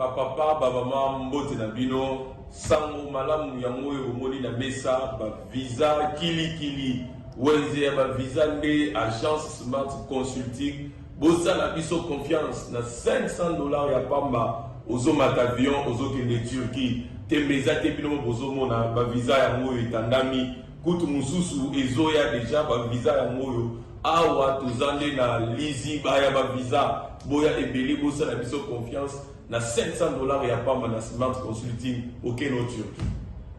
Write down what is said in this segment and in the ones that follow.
Papa, maman, mbote na bino, sango malamu yango yo moni na mesa, ba visa kili, wenze ba visa nde agence Smart Consulting, bosa na biso confiance na $500 ya pamba, ozo matavion, ozo kende Turquie, tembeza te bino bozo mona, ba visa yango yo etandami, kutu mususu ezoya deja ba visa yango yo, awa tozande na lizi baya ba visa, boya ebeli bosa na biso confiance, na $500 ya pamba na Smart Consulting aucun autre Turquie.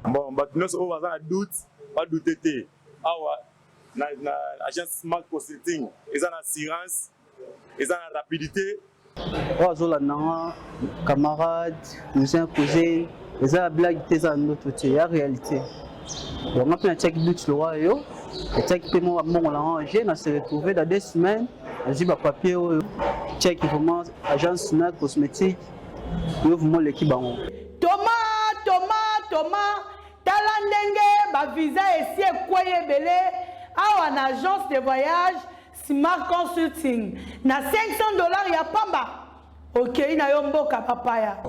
Bon, nous on va doute, pas douter. Awa na agence Smart Consulting, ils ont assurance, ils ont rapidité. Ozola na camarade, cousin, ils ont la blague des en autre côté, la réalité. Donc on a fait check doute le roi yo, et check paiement à mon arrangé, on s'est retrouvé dans 2 semaines, on dit papier check vraiment agence Smart Cosmétique. Thomas, talandenge ba visa esi ekwaye belé awa na agence de voyage Smart Consulting na $500 ya pamba. OK, ina yo mboka papaya.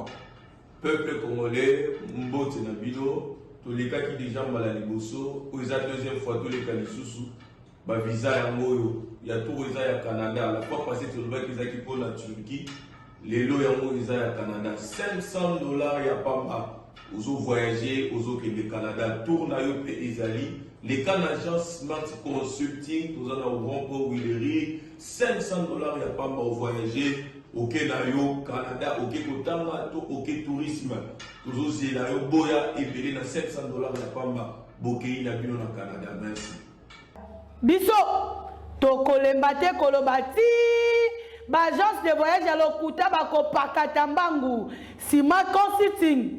Peuple congolais, mbote na bino, tous les cas qui déjà mal liboso, ou la deuxième fois tous les cas lisusu, ba visa ya ngoyo, ya tout visa ya Canada, la fois passée tu le visa qui pour la Turquie. Les lots yango ils à Canada $500 ya pamba ozo voyager ozo ke le Canada tourna yo pe ezali les Canadiens Smart Consulting tous en au grand Willery $500 ya pamba au voyager OK na yo Canada OK kotanga to OK tourisme tozo zela yo boya ebele na $500 ya pamba bokei na bino na Canada. Merci biso tokolemba te kolobati agence de voyage à l'Okuta bako pakatambangu Smart Consulting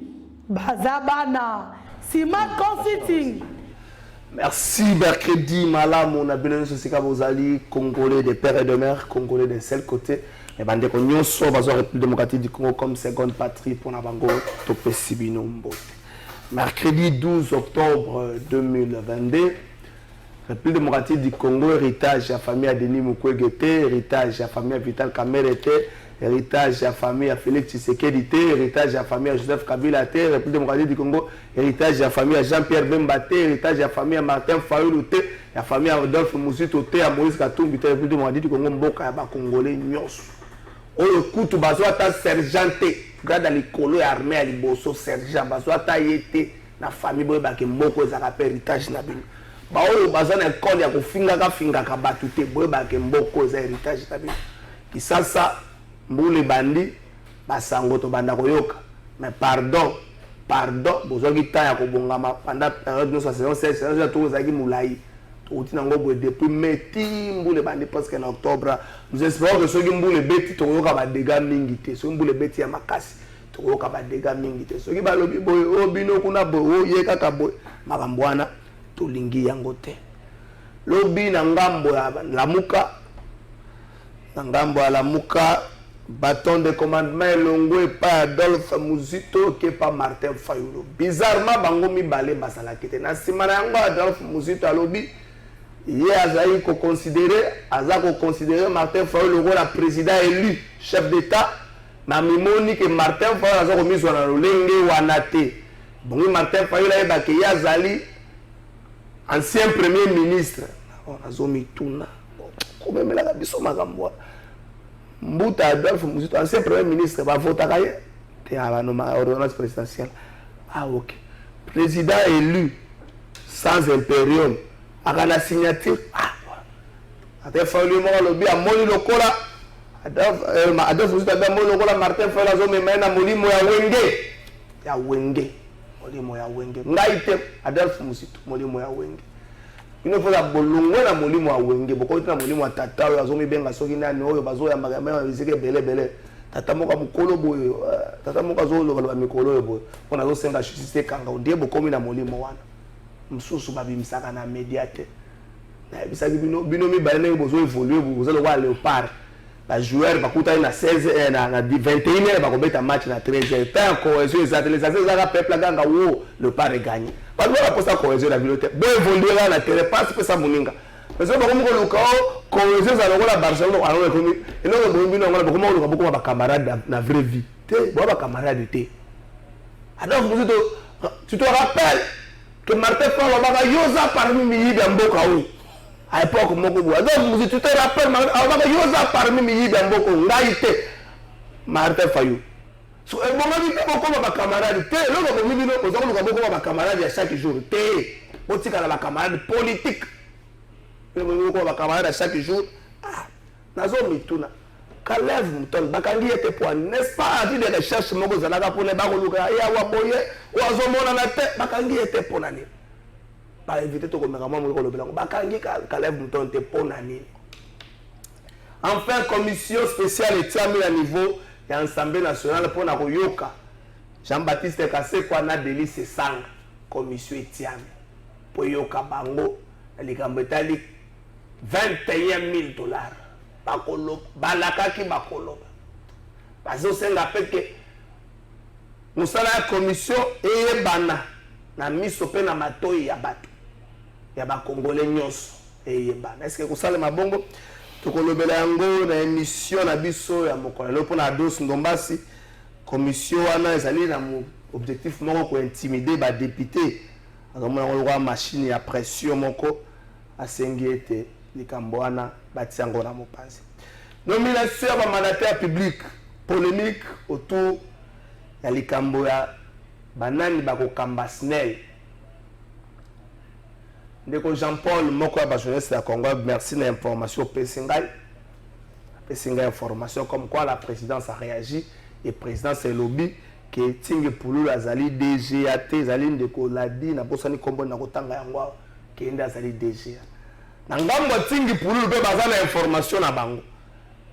bazabana Smart Consulting. Merci mercredi malam on a bien société Bozali congolais de père et de mère congolais de seul côté et bande ko nyonso bazo République démocratique du Congo comme seconde patrie pour na bango to pesibino mbote. Mercredi 12 octobre 2022 République démocratique du Congo, héritage de la famille de Denis Mukwege, héritage de la famille de Vital Kamerhe, héritage de la famille de Félix Tshisekedi, héritage de la famille de Joseph Kabila, République démocratique du Congo, héritage de la famille de Jean-Pierre Bemba, héritage de la famille de Martin Fayulu, la famille de Rodolphe Muzito, à Moïse Katumbi, République démocratique du Congo, Mboka, Congolais, Nyos. Écoute, Bazoata sergenté, grâce à l'école armée à Liboso, sergent, Bazoata yété, la famille de Mboko, Zarape, héritage Nabino. Baoyo bazana école ya kofinga ka batute boye ba ke mboko za héritage tabi kisasa mbule bandi basango to banda koyoka mais pardon bozoki ta ya kobongama pendant période de saison 16 saison to zaki mulai to utina ngobo depuis meti mbule bandi parce que en octobre nous espérons que soki mbule beti to yoka ba dégâts mingi te soki mbule beti ya makasi to yoka ba dégâts mingi te soki balobi boye obino kuna boye yeka boye makambwana tolingi yango te lobi na ngambo ya lamuka bâton de commandement elongo pa Adolphe Muzito ke pa Martin Fayulu bizarrement bango mibale basala kete na sima na yango Adolphe Muzito alobi ye azali ko considérer Martin Fayulu comme président élu chef d'état na mimoni ke Martin Fayulu azako miswa na lolenge wana te bongi Martin Fayulu ayeba ke ye azali ancien premier ministre on a zomi tuna comme même la biso makambo Mbuta Adolphe Muzito ancien premier ministre va voter kaye te ala no ma ordonnance présidentielle OK président élu sans impérium aka la signature ate Fayulu mo lobi amoni lokola Adolphe Muzito amoni lokola Martin Fayulu zo memena molimo ya wenge molimo ya wenge ngaite Adolphe Muzito molimo ya wenge ino fola bolongo na molimo ya wenge boko tina molimo ya tata oyo azomi benga soki nani oyo bazo ya magama bizike bele tata moko mukolo boyo tata moko azolo ba mikolo boyo ona zo senga justice kanga ndie bokomi na molimo wana msusu babimisaka na mediate na bisaki bino mi bale bozo évoluer bozo lo wa Léopard ba joueur bakuta na 16 na 21 ba kobeta match na 13 temps cohésion ezatele za peuple ganga wo Léopard gagné ba doit posta cohésion la bibliothèque bo évoluer là na terrain passe pe sa moninga mais ça ba ko luka cohésion za lokola Barcelone ko alo ko mi elo bo bino ngala ba ko luka ba camarade na vraie vie Bon, camarade, alors, tu te rappelles que Martin Fayulu a yosa parmi Miyi Bamboka. À l'époque, donc, tu te rappelles, yosa parmi Miyi Bamboka. Ngaïté, Martin Fayulu. So, et bon, on dit beaucoup de camarades. On a camarades à chaque jour. On dit qu'on a camarades politiques. On a camarades à chaque jour. Ah, nazo mituna. Calève Mouton, Bakangi était pour, n'est-ce pas, à dire des recherches, Mogo Zanaka pour les Barouluka, et à Waboye, ou à Zomona la tête, Bakangi était pour l'année. Par éviter tout comme le blanc. Bakangi, Calève Mouton était pour l'année. Enfin, commission spéciale est tirée à niveau de l'Assemblée nationale pour la Yoka. Jean-Baptiste Kassé, quoi, n'a délice sang. Commission est tirée. Pour Yoka Bango, les Gambetali, $21 000. Bakolo, balakaki bakolo. Parce que c'est la fait que nous sommes la commission et bana na miso pe na matoi ya bato ya ba congolais nyos et bana. Est-ce que vous savez ma bongo to kolobela yango na émission na biso ya mokola lopo na dos ndombasi commission wana ezali na objectif moko ko intimider ba député akamona ko machine ya pression moko asengete likambo wana batiango na mopanzi. Nomination ya mandataire public, polémique autour ya likambo ya banani bako kamba SNEL. Ndeko Jean-Paul moko ya jeunesse ya Congo, merci na information Pesingai information comme quoi la présidence a réagi et présidence est lobby que Tinge Poulou azali DGAT zali ndeko ladi na bosani kombo na kotanga yango kende azali DGA. Nangambo Tingi Poulou pe bazana information na bango.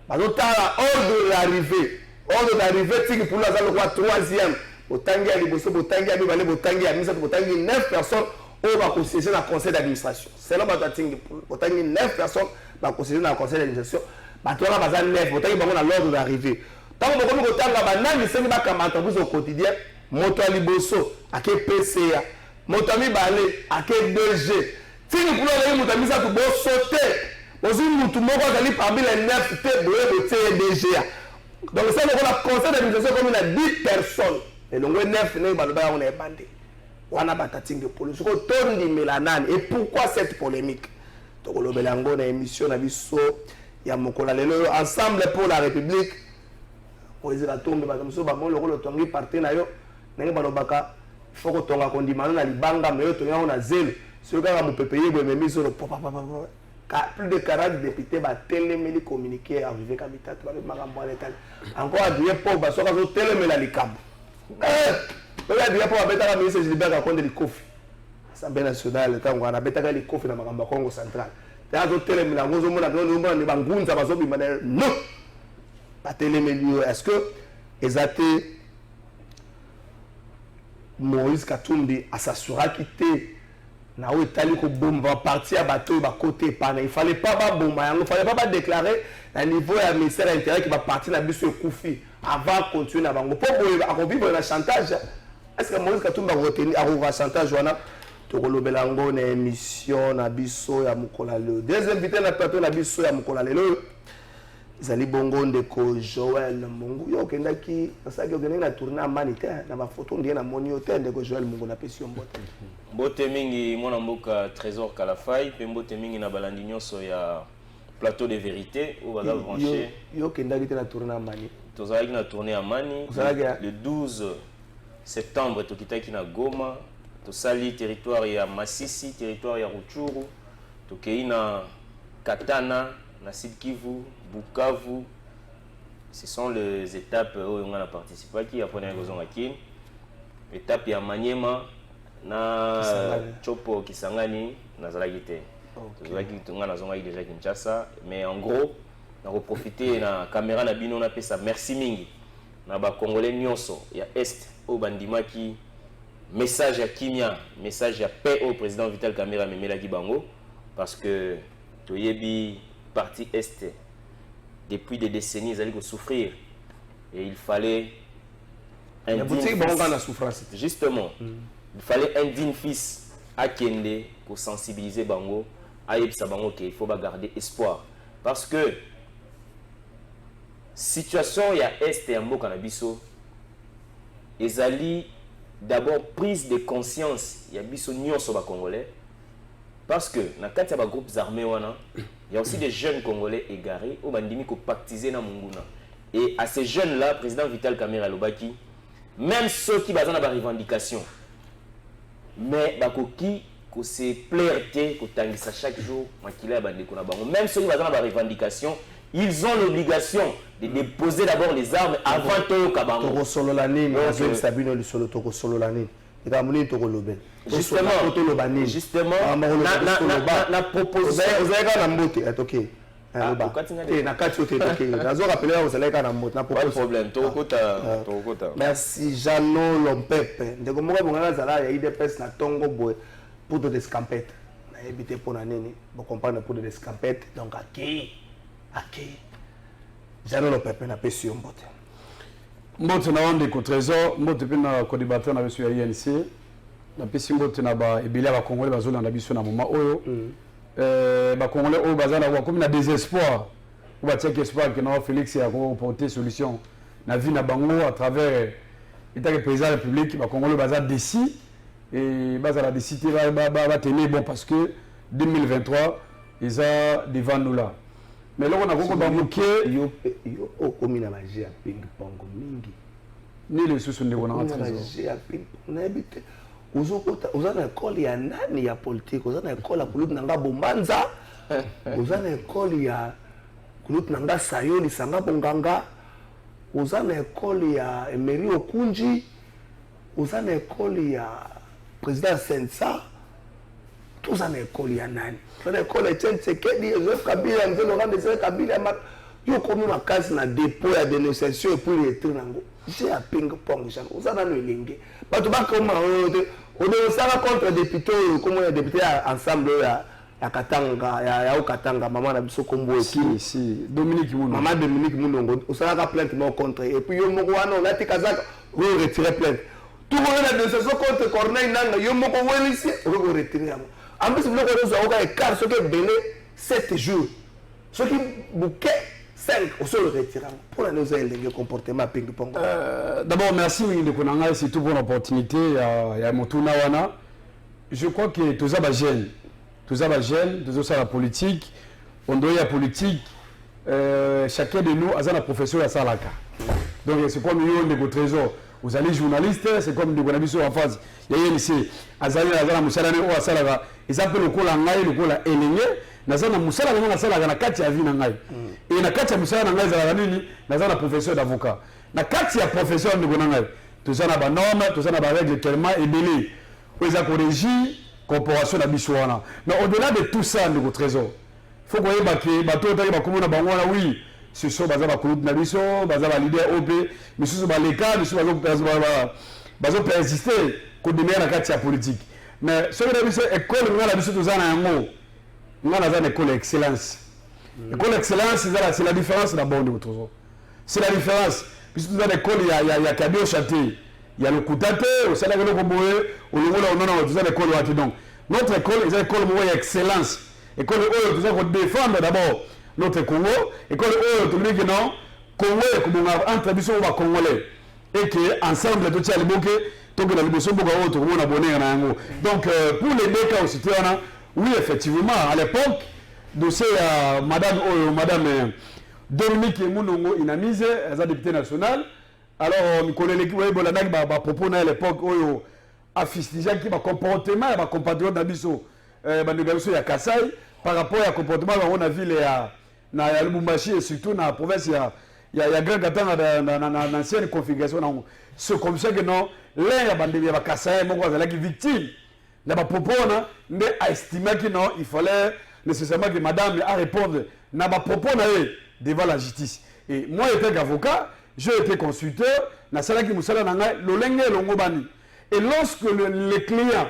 Bazotala ordre d'arrivée Tingi Poulou azali kwa 3e. Botangi ya liboso, botangi ya bibale, botangi ya misa, botangi 9 personnes au ba conseiller na conseil d'administration. C'est là bato Tingi Poulou. Botangi 9 personnes ba conseiller na conseil d'administration. Bato na bazana 9, botangi bango na l'ordre d'arrivée. Tant que bokomi kotanga banani sengi ba kamata au quotidien, moto liboso, ake PCA, moto mibale, ake 2G. Si nous voulons aller à Misa pour sauter, aussi nous allons parmi les 9 têtes de DGA. Donc ça, nous avons le conseil d'administration comme il a 10 personnes. Et donc 9, on est bandé. On a battu de police. On dit Mélanane. Et pourquoi cette polémique? Donc on a une émission, on a vu ça. Il y a mon collègue. Ensemble pour la République. On a tombé, on a tombé partenaire. Il faut que on a condamné à l'Ibanga, mais on a zèle. Ce gars va payer plus de 40 députés va tellement communiquer avec Habitat encore à dire pour parce que tellement la licam le dire pour mettre la ministre Gilbert à compte de Kofi Assemblée nationale quand on a bêta les Kofi dans Makamba Congo central t'as tellement la ngozo mona ngomba ni bangunza bazobi manel non pas tellement est-ce que ezate Moïse Katumbi à s'assurer quitter na o etali ko bomba parti à bateau ba côté pana il fallait pas ba bomba il fallait pas déclarer à niveau ya ministère de l'intérieur qui va partir na biso Koufi avant continuer na bango pour boye vivre na chantage. Est-ce que Moïse Katumbi va retenir à chantage wana to kolobela ngo na émission na biso ya mukola le deuxième invité na plateau na biso ya mukola le Zali bongo ndeko Joël Mungu yo kendaki asaki okende na tourner amani te na ba photo ndiye na moni hotel ndeko Joël Mungu na pesi mbote mbote mingi mwana mboka Trésor Kalafai pe mbote mingi na balandi nyonso ya plateau de vérité où va brancher yo kendaki te na tourner amani tozalaki na tourner amani le 12 septembre tokitaki na Goma tosali territoire ya Masisi territoire ya Rutshuru tokei na Katana na Sud Kivu, Bukavu, ce sont les étapes où on a participé qui après un gozon akine. Étape ya Maniema na Chopo Kisangani na Zalagite. Zalagite tunga na zonga déjà Kinshasa, mais en gros, on a profité na caméra na bino na pesa merci mingi. Na ba congolais nyonso ya est au bandima ki message ya kimia, message ya paix au président Vital Kamerhe memela ki bango parce que toyebi partie est depuis des décennies ils allaient souffrir et il fallait un digne fils, justement il fallait un digne fils à Kende pour sensibiliser bango à yebisa bango qu'il faut pas garder espoir parce que situation ya est ya mboka na biso ezali d'abord prise de conscience ya biso nyonso ba Congolais parce que na kati ya ba groupes armés wana il y a aussi des jeunes Congolais égarés au bandimi ko pactiser na munguna et à ces jeunes là président Vital Kamerhe alobaki même ceux qui bazana ba revendication mais bakoki ko se plaire te ko tangisa chaque jour makila ya bandeko na bango même ceux qui bazana ba revendication ils ont l'obligation de déposer d'abord les armes avant Toyo Kabango. Toko solo la nini, Azim Sabino le solo toko solo la nini. Et comme nous toko loben. Justement, na proposition. Vous avez quand même mbote, ok. Na kati ote ok. Nazo rappeler vous allez quand même mbote, na pas de problème. Tokota. Merci Jano Lompepe. Ndeko moka bongana zala ya IDPS na Tongo boy pour de escampette. Na éviter pour na nini, vous comprendre pour de escampette donc OK. Jano Lompepe na pesi mbote. Mbote na onde ko trésor, mbote pe na ko débatteur na biso ya INC. Na pesi mbote na ba ebele ba Congolais bazolanda biso na moment oyo. Ba Congolais oyo bazana kwa comme na désespoir. Ou ba tieke espoir que na Félix ya ko porter solution na vie na bango à travers état président de la République ba Congolais baza déci et bazala décité ba tenir bon parce que 2023 ils a devant nous là. Mais là on a beaucoup bamouké yo komi na magie ya ping pong mingi ni le sous ndeko na trésor magie ya ping pong na habite oza na école ya nani ya politique oza na école ya kulutu nanga bomanza oza na école ya kulutu nanga sayoli sanga bonganga oza na école ya Emery Okunji oza na école ya président Sensa tous en école ya nani dans l'école Etienne Tshisekedi Joseph Kabila Mzee Laurent Désiré Kabila yo komi makasi na dépôt ya dénonciation et puis les nango j'ai un ping pong jean oza na elenge bato bakoma on sala contre député comme ya député ensemble ya Katanga ya Okatanga maman na biso kombo si Dominique Mundo maman Dominique Mundo osala plainte mo contre et puis yo moko wana on a tika zaka on retirer plainte tout le monde a dénonciation contre Corneille Nanga yo moko welisi on retirer en plus, vous avez un écart, ce qui est belé 7 jours. Ce qui bouquet 5 au sol retirant. Pour la nous aider le comportement ping-pong. D'abord, merci de Konanga, c'est tout pour l'opportunité. Il y a Motuna Wana. Je crois que tous les jeunes, tous la politique, on doit y la politique. Chacun de nous a un professeur à Salaka. Donc, c'est comme nous, trésor. Vous allez journaliste, c'est comme des bonabis en face. Il y a ici, Azali Azala Moussalane ou Asalaga, ils appellent le Kola Ngai, le Kola Elinge, Nazana Moussala na Salaga na kati ya vina ngai. Et na kati ya Moussala na ngai za nini, Nazana professeur d'avocat. Na kati ya professeur de ngai. Tout ça na ba norme, tout ça na ba règle tellement ébélé. Ils ont corrigé corporation na Biswana. Mais au-delà de tout ça, le trésor. Faut qu'on y baké, bateau ta ba komona bangwana oui. Ce sont baza ba kulutu na biso, baza ba leader OP, mais ce sont ba leka, mais ce bazo persister ko demia na kati ya politique. Mais ce que biso école ngala biso tozana yango. Ngala za école excellence. École excellence c'est la différence d'abord de votre chose. C'est la différence. Puisque dans l'école il y a Kabio Châté, il y a le Koutate, au Sénégal au Boé, au Longola on a dans l'école Wati donc. Notre école est une école de excellence. École où nous devons défendre d'abord notre Congo, école où tout le monde non Congo comme on entre biso ba Congolais et que ensemble tout ça les boké tout que la liboso boka autre comme on abonné na yango. Donc pour les deux cas aussi oui effectivement à l'époque dossier madame Dominique Munongo inamise as député national. Alors Nicolas Lekiwe Bolanaki ba propos à l'époque oyo affiché qui ba comportement ba compatriote na biso ba négociation ya Kasai par rapport à comportement on a vu les na Lubumbashi et surtout na province ya Grand Katanga dans ancienne configuration c'est comme ça que non l'un ya bande ya Kasai moko azala ki victime na ba propos na mais a estimé que non il fallait nécessairement que madame a répondre na ba propos na devant la justice. Et moi étant avocat, j'ai été consulteur na sala ki musala na ngai lolenge longobani. Et lorsque le client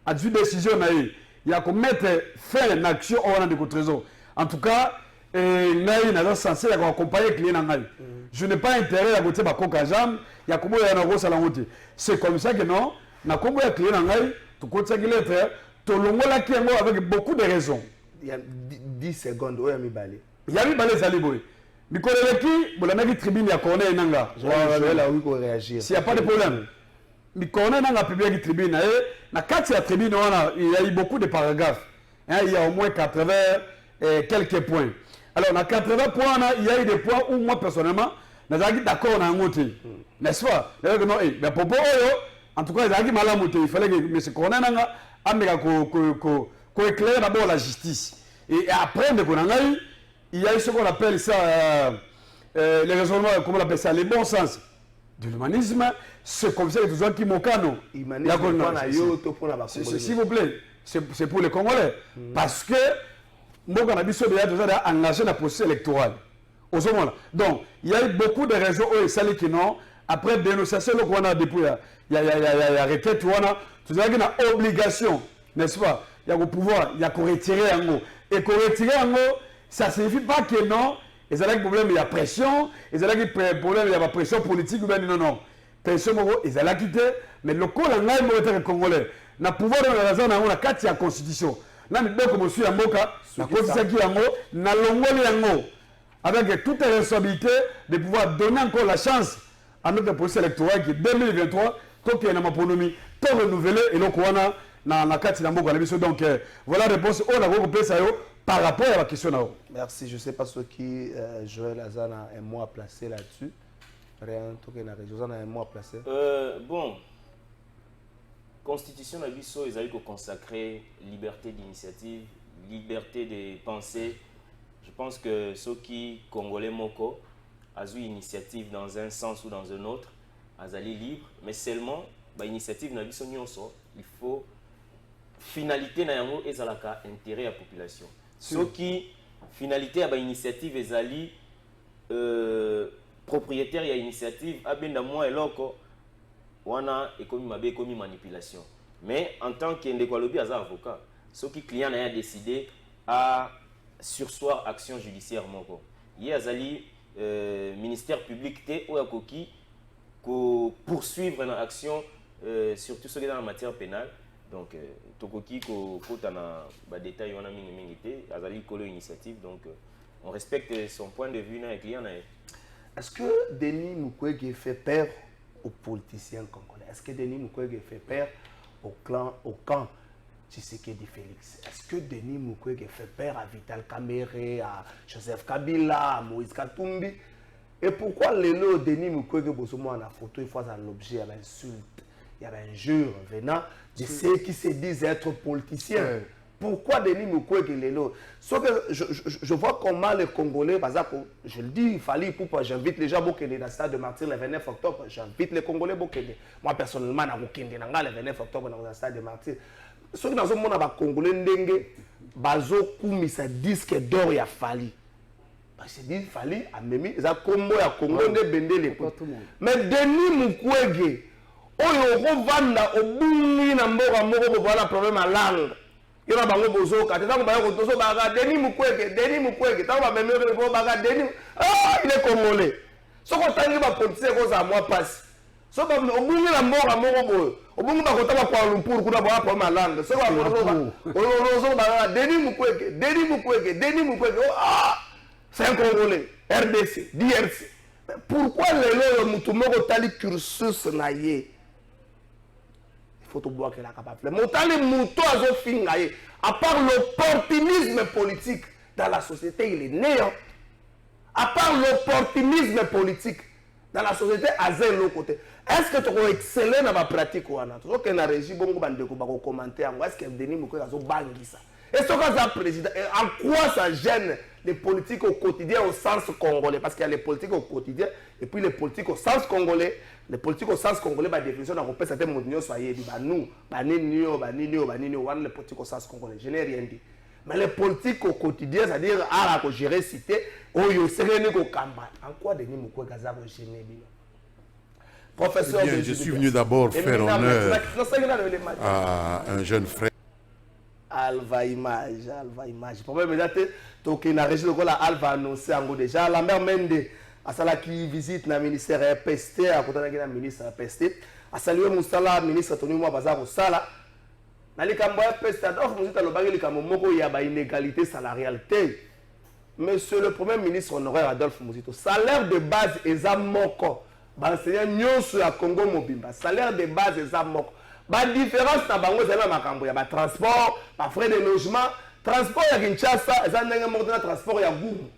a dû décision na il y a qu'on mettre fin à l'action au de trésor. En tout cas, ngai na censé accompagner le client na ngai. Je n'ai pas intérêt à côté ba koka jam, il y a comment ya na go sala ngote. C'est comme ça que non, na kombo ya client na ngai, to côté ki lettre, to longola ki ngo avec beaucoup de raisons. Il y a 10 secondes oya mi balé. Il y a mi balé zaliboy. Mikoleleki, bolanaki tribune ya Corneille Nanga. Joël a eu qu'on réagir. S'il n'y a pas de problème. Mais Corneille Nanga publié la tribune. Na kati ya tribune, il y a eu beaucoup de paragraphes. Il y a au moins 80 quelques points. Alors, dans 80 points, il y a eu des points où moi, personnellement, je suis d'accord dans un côté. N'est-ce pas? Mais pour en tout cas, il fallait que M. Corneille Nanga éclaire d'abord la justice. Et après, il y a eu ce qu'on appelle ça, les raisonnements, comment on appelle ça, les bons sens de l'humanisme. C'est comme ça que tout qui m'ocano. S'il vous plaît, c'est pour les Congolais. Parce que moi, on a vu engagé dans le processus électoral. Donc, il y a eu beaucoup de raisons où il qui non. Après dénonciation, on a depuis, il y a requête, tout ça, il y a une obligation, n'est-ce pas? Il y a le pouvoir, il y a qu'on retirer en haut. Et qu'on retire en haut, ça ne signifie pas que non, il y a un problème, il y a pression, il y a un problème, il y a pression politique, non, non. Pression, il y a la quitté, mais le coup, il y a un Congolais. Le pouvoir de la raison, il y a 4 constitution. Là, je suis en Boka, la constitution qui est en haut, na longoli en haut. Avec toute la responsabilité de pouvoir donner encore la chance à notre processus électoral qui est 2023, tant qu'il y a une autonomie, pour renouveler et donc on a na kati na Boka. Donc voilà la réponse on a recoupé ça par rapport à la question. Merci, je ne sais pas ce qui Joël Azana a un mot à placer là-dessus. Rien, tout qu'il y a un mot à placer. Bon. Constitution de l'Abisso, ils ont consacré liberté d'initiative, liberté de penser. Je pense que ceux qui Congolais Moko ont eu initiative dans un sens ou dans un autre, ils allaient libres, mais seulement l'initiative de l'Abisso, il faut finalité et intérêt à la population. Ceux qui finalité à l'initiative, ils allaient propriétaire de l'initiative, moi et l'autre. Wana économie manipulation. Mais en tant qu'indéqualobi avocat, ceux qui client a décidé à sursoir action judiciaire moko. Il y a zali ministère public té ou akoki ko poursuivre une action surtout ce qui est dans la matière pénale. Donc tokoki ko tana ba détail wana mingi té azali kolo initiative donc on respecte son point de vue na client na. Est-ce que Denis Mukwege fait peur aux politiciens congolais? Est-ce que Denis Mukwege fait peur au camp Tshisekedi Félix? Est-ce que Denis Mukwege fait peur à Vital Kamerhe, à Joseph Kabila, à Moïse Katumbi? Et pourquoi Denis Mukwege Bosomo la photo, il faut l'objet, il y a insulte, il y a injure venant de ceux qui se disent être politiciens? Pourquoi Denis Mukwege Lelo? Je vois comment les Congolais, je le dis, il fallait pourquoi j'invite les gens à dans le stade de Martyrs le 29 octobre. J'invite les Congolais à moi personnellement, je le 29 octobre dans le stade de Martyrs. Ceux qui sont dans Congolais, bazo kumisa disque d'or ya fali. Parce que dit fali a memi za Congo ya Congo nde bende les mais Denis Mukwege oyo rovanda obungi na mboka moko voilà problème à langue. Il y a des gens qui ont Denis Mukwege, tant que Denis, ah, il est congolais. Ce qu'on a dit, c'est politicien qui a moi passe. Ce qu'on a dit, c'est un Congolais, RDC, DRC. Pourquoi les gens ont cursus naïe? Il faut tout boire qu'elle est capable. À part l'opportunisme politique dans la société, il est néant. À part l'opportunisme politique dans la société, à zéro côté. Est-ce que tu as excellé dans la pratique ou non? Tu as un régime qui commenter. Est-ce que Denis Mukwege a bangi ça? Et ce que président, en quoi ça gêne les politiques au quotidien au sens congolais? Parce qu'il y a les politiques au quotidien et puis les politiques au sens congolais. Les politiques au sens congolais, par définition, on peut certains mots soyez dit, nous, les politiques au sens congolais. Je n'ai rien dit. Mais les politiques au quotidien, c'est-à-dire à la gérer cité, en quoi Denis Mukwege a gêné? Professeur, bien, je suis venu d'abord faire honneur à un jeune frère. Alva Image. Pour moi, donc il a régi le Alva annoncé en déjà la mère Mende à celle qui visite le ministère RPST à côté de la ministre RPST à saluer Moussala ministre Tony Mwa Bazar au Sala. Dans les camps RPST, donc vous êtes le bagage les camps moko il y a une inégalité salariale. Monsieur le Premier ministre honoraire Adolphe Muzito, salaire de base est à moko. Enseignant nyonso ya Congo mobimba, salaire de base est à moko. La différence na bango c'est la makambo ya ba transport, ba frais de logement, transport ya Kinshasa, ça ndenge moko na transport ya Gumu.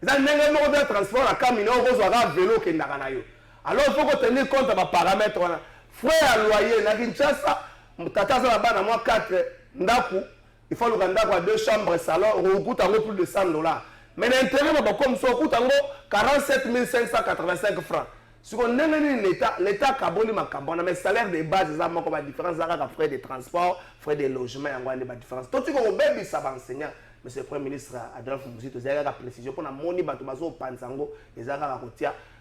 Ça ndenge moko na transport ya Kamina ozo aga vélo ke ndaka yo. Alors il faut qu'on tenir compte de paramètres wana. Frais à loyer na Kinshasa, tata za bana moi 4 ndaku, il faut le ndako à 2 chambres salon, on coûte plus de $100. Mais l'intérêt comme ça coûte 47 585 francs. Si on a l'État Kaboli Makabona, mais salaire de base, c'est comme la différence entre frais de transport, frais de logement, il y a une différence. Tout ce qu'on a ça va enseigner, monsieur le Premier ministre Adolphe Muzito, il y a une précision pour la monnaie, Batumazo, Panzango, les Arabes,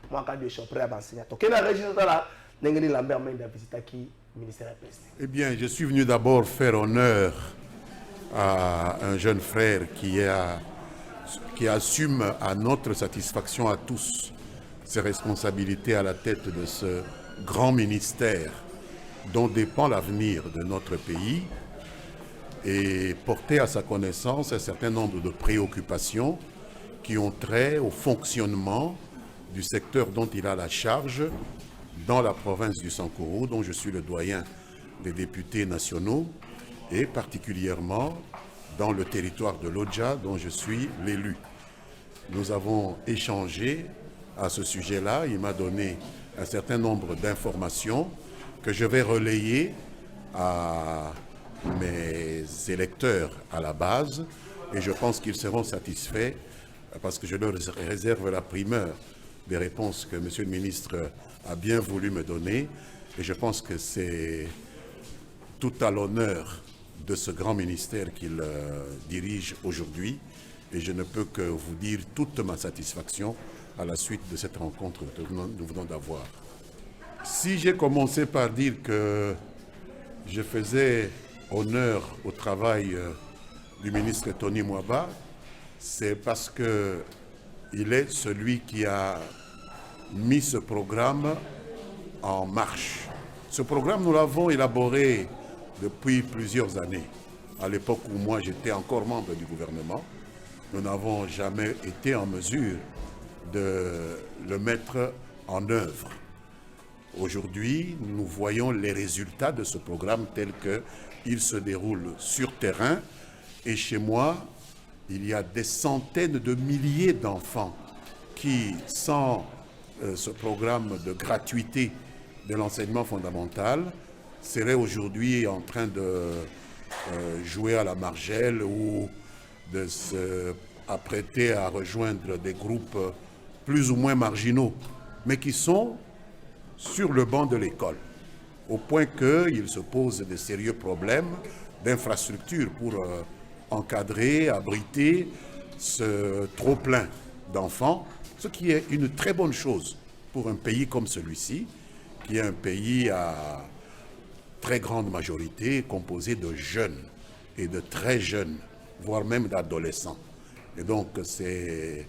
moi, quand je suis prêt à enseigner. Donc, il y a une région là, il y a Lambert Menda visite qui ministère de la Peste. Eh bien, je suis venu d'abord faire honneur à un jeune frère qui assume à notre satisfaction à tous ses responsabilités à la tête de ce grand ministère dont dépend l'avenir de notre pays et porter à sa connaissance un certain nombre de préoccupations qui ont trait au fonctionnement du secteur dont il a la charge dans la province du Sankourou, dont je suis le doyen des députés nationaux, et particulièrement dans le territoire de l'Odja, dont je suis l'élu. Nous avons échangé à ce sujet-là. Il m'a donné un certain nombre d'informations que je vais relayer à mes électeurs à la base, et je pense qu'ils seront satisfaits parce que je leur réserve la primeur des réponses que M. le ministre a bien voulu me donner, et je pense que c'est tout à l'honneur de ce grand ministère qu'il dirige aujourd'hui, et je ne peux que vous dire toute ma satisfaction à la suite de cette rencontre que nous venons d'avoir. Si j'ai commencé par dire que je faisais honneur au travail du ministre Tony Mwaba, c'est parce qu'il est celui qui a mis ce programme en marche. Ce programme, nous l'avons élaboré depuis plusieurs années. À l'époque où moi j'étais encore membre du gouvernement, nous n'avons jamais été en mesure de le mettre en œuvre. Aujourd'hui, nous voyons les résultats de ce programme tel qu'il se déroule sur terrain. Et chez moi, il y a des centaines de milliers d'enfants qui, sans ce programme de gratuité de l'enseignement fondamental, seraient aujourd'hui en train de jouer à la margelle ou de s'apprêter à rejoindre des groupes plus ou moins marginaux, mais qui sont sur le banc de l'école, au point qu'il se pose de sérieux problèmes d'infrastructure pour encadrer, abriter ce trop-plein d'enfants, ce qui est une très bonne chose pour un pays comme celui-ci, qui est un pays à très grande majorité composé de jeunes et de très jeunes, voire même d'adolescents. Et donc c'est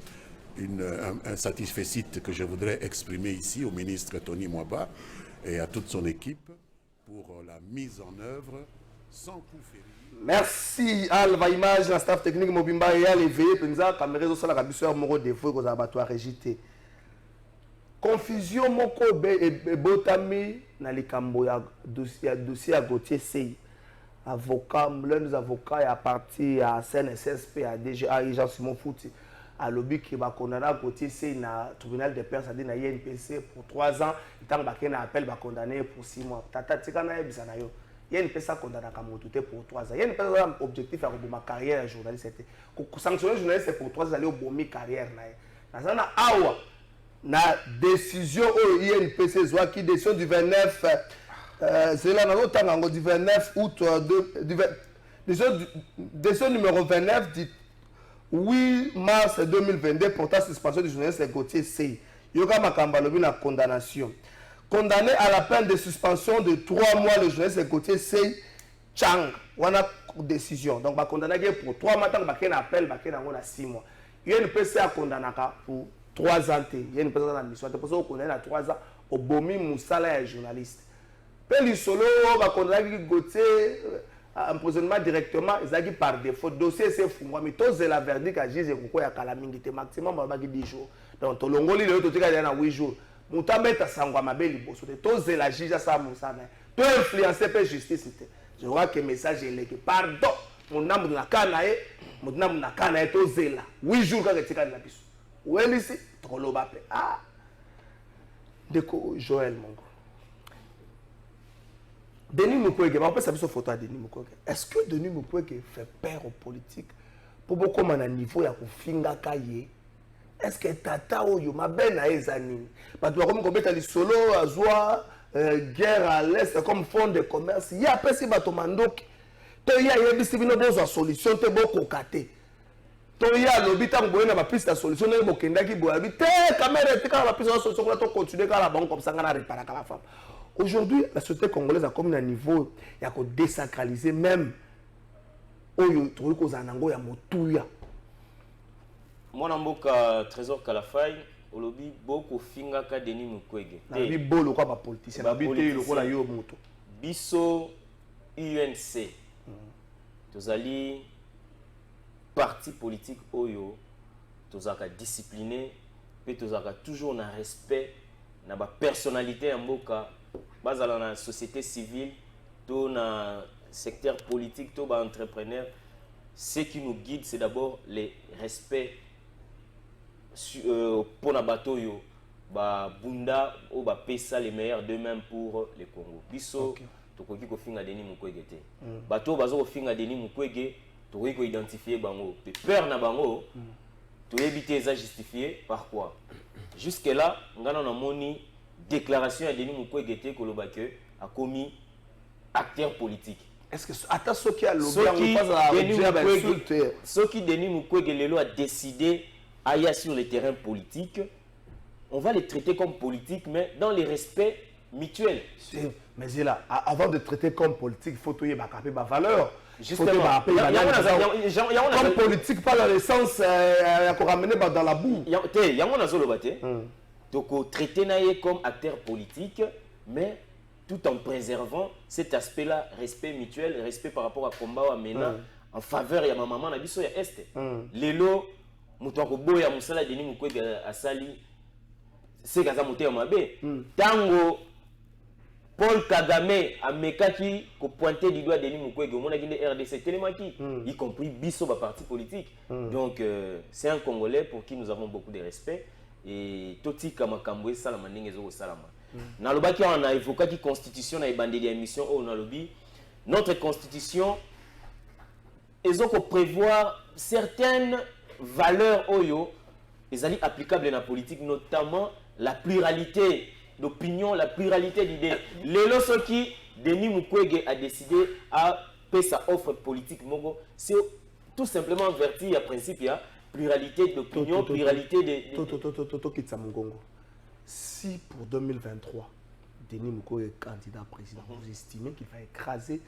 un satisfecit que je voudrais exprimer ici au ministre Tony Mwaba et à toute son équipe pour la mise en œuvre sans coup férir. Merci Alva Image, la staff technique Mobimba et Alvé, Penza, caméra au sol à Rabisseur Moro des Fouets aux abattoirs régité. Confusion moko et botami na likambo ya dossier à Gauthier Sey. Avocat, l'un des avocats est à partir à CNSSP, à DGA, Jean Simon Fouti, à lobby qui va condamner Gauthier Sey na tribunal de Perse, c'est-à-dire na INPC pour 3 ans, tant qu'il y a un appel, va condamner pour 6 mois. Tata Tikana et Bisanayo. Il y a une personne condamnée à Kamotouté pour 3 ans. Il y a une personne qui a objectif à ma carrière de journaliste. Sanctionner journaliste c'est pour 3 ans, aller au bon carrière. Dans un awa, na décision au INPC, qui décision du 29, c'est là dans du 29 août, décision numéro 29 du 8 mars 2022 portant suspension du journaliste Gauthier Sey. Yoga Makambalobi na condamnation. Condamné à la peine de suspension de 3 mois, le journaliste Gauthier Sey Chang. On a décision. Donc, on condamné pour 3 mois, on a un appel, on a 6 mois. Il y a une PC à condamner pour 3 ans. Il y a une personne en mission. C'est pour ça qu'on condamne à 3 ans au Bomi Moussala et journaliste. Puis, le solo, on a condamné Gauthier emprisonnement directement ezalaki par défaut dossier c'est fungwami tozela verdict à juge ekokoya kala mingi te maximum babaki 10 jours donc tolongoli lelo totikali na 8 jours moto abeta sangwa mabe liboso te tozela juge asala mosala to influencer pe justice te je crois que message eleki pardon mona moto na kana ye moto na mona kana ye tozela 8 jours kaka etikali na biso welisi tokoloba pe ndeko Joël Mongo Denis Mukwege, on peut savoir sa photo à Denis Mukwege. Est-ce que Denis Mukwege fait peur aux politiques pour beaucoup de niveau ya kufinga kaye? Est-ce que tata oyo mabe na ezanini? Parce que comme on les solo azwa guerre à l'est comme fond de commerce, il y a pas si bato mandoki. To ya yebisi bino bozo solution te boko kate. To ya lobita ngboyena ba piste solution ne bokendaki boya bi te caméra te ka ba piste solution pour to continuer ka la banque comme ça ngana réparer ka la femme. Aujourd'hui, la société congolaise a comme un niveau, il y a désacraliser même oyo truc aux anango ya motuya. Moi namboka Trésor Kalafai, olobi boko finga ka Denis Mukwege. Na bi bolo kwa ba politicien, na bi te lokola yo moto. Biso UNC. Tozali parti politique oyo tozaka discipliné, pe tozaka toujours na respect na ba personnalité ya mboka. Dans la société civile, dans le secteur politique, dans l'entrepreneur, ce qui nous guide, c'est d'abord le respect pour les bateaux, Bunda ou Pesa les meilleurs d'eux-mêmes pour le Congo. Biso, tu peux dire que Denis Mukwege. Bateau, bazo finga Denis Mukwege, tu peux identifier bango. Peur na bango, tu peux éviter ça justifier par quoi? Jusque là, on a moni déclaration à Denis Mukwege Kolobake a commis acteur politique. Est-ce que attends ce qui a lobby ce qui Denis Mukwege Lelo a décidé à y aller sur le terrain politique, on va les traiter comme politique mais dans le respect mutuel. Mais là, avant de traiter comme politique, il faut tout y avoir ma valeur. Justement, comme politique, pas dans le sens qu'on ramène dans la boue. Il y a un solo bâté. Donc, traiter naïe comme acteur politique, mais tout en préservant cet aspect-là, respect mutuel, respect par rapport à combat ou à Mena, en faveur de ma maman, na biso ya Est. Lelo, mutwako boya musala Denis Mukwege asali, c'est kaza muté mabe. Tango, Paul Kagame a mekaki ko pointer du doigt Denis Mukwege, mon agine RDC Télémaki, y compris biso ba parti politique. Donc, c'est un Congolais pour qui nous avons beaucoup de respect. Et toti kama kambwe salama ndenge zo salama na lobaki on a évoqué qui constitution na ebandeli ya émission on a lobby notre constitution ezoko prévoir certaines valeurs oyo ezali applicables na politique notamment la pluralité d'opinion la pluralité d'idées lelo soki Denis Mukwege a décidé à payer sa offre politique mongo c'est tout simplement vertu à principe ya pluralité d'opinion, pluralité de... Si pour 2023, Denis Mukwege est candidat président, vous estimez qu'il va écraser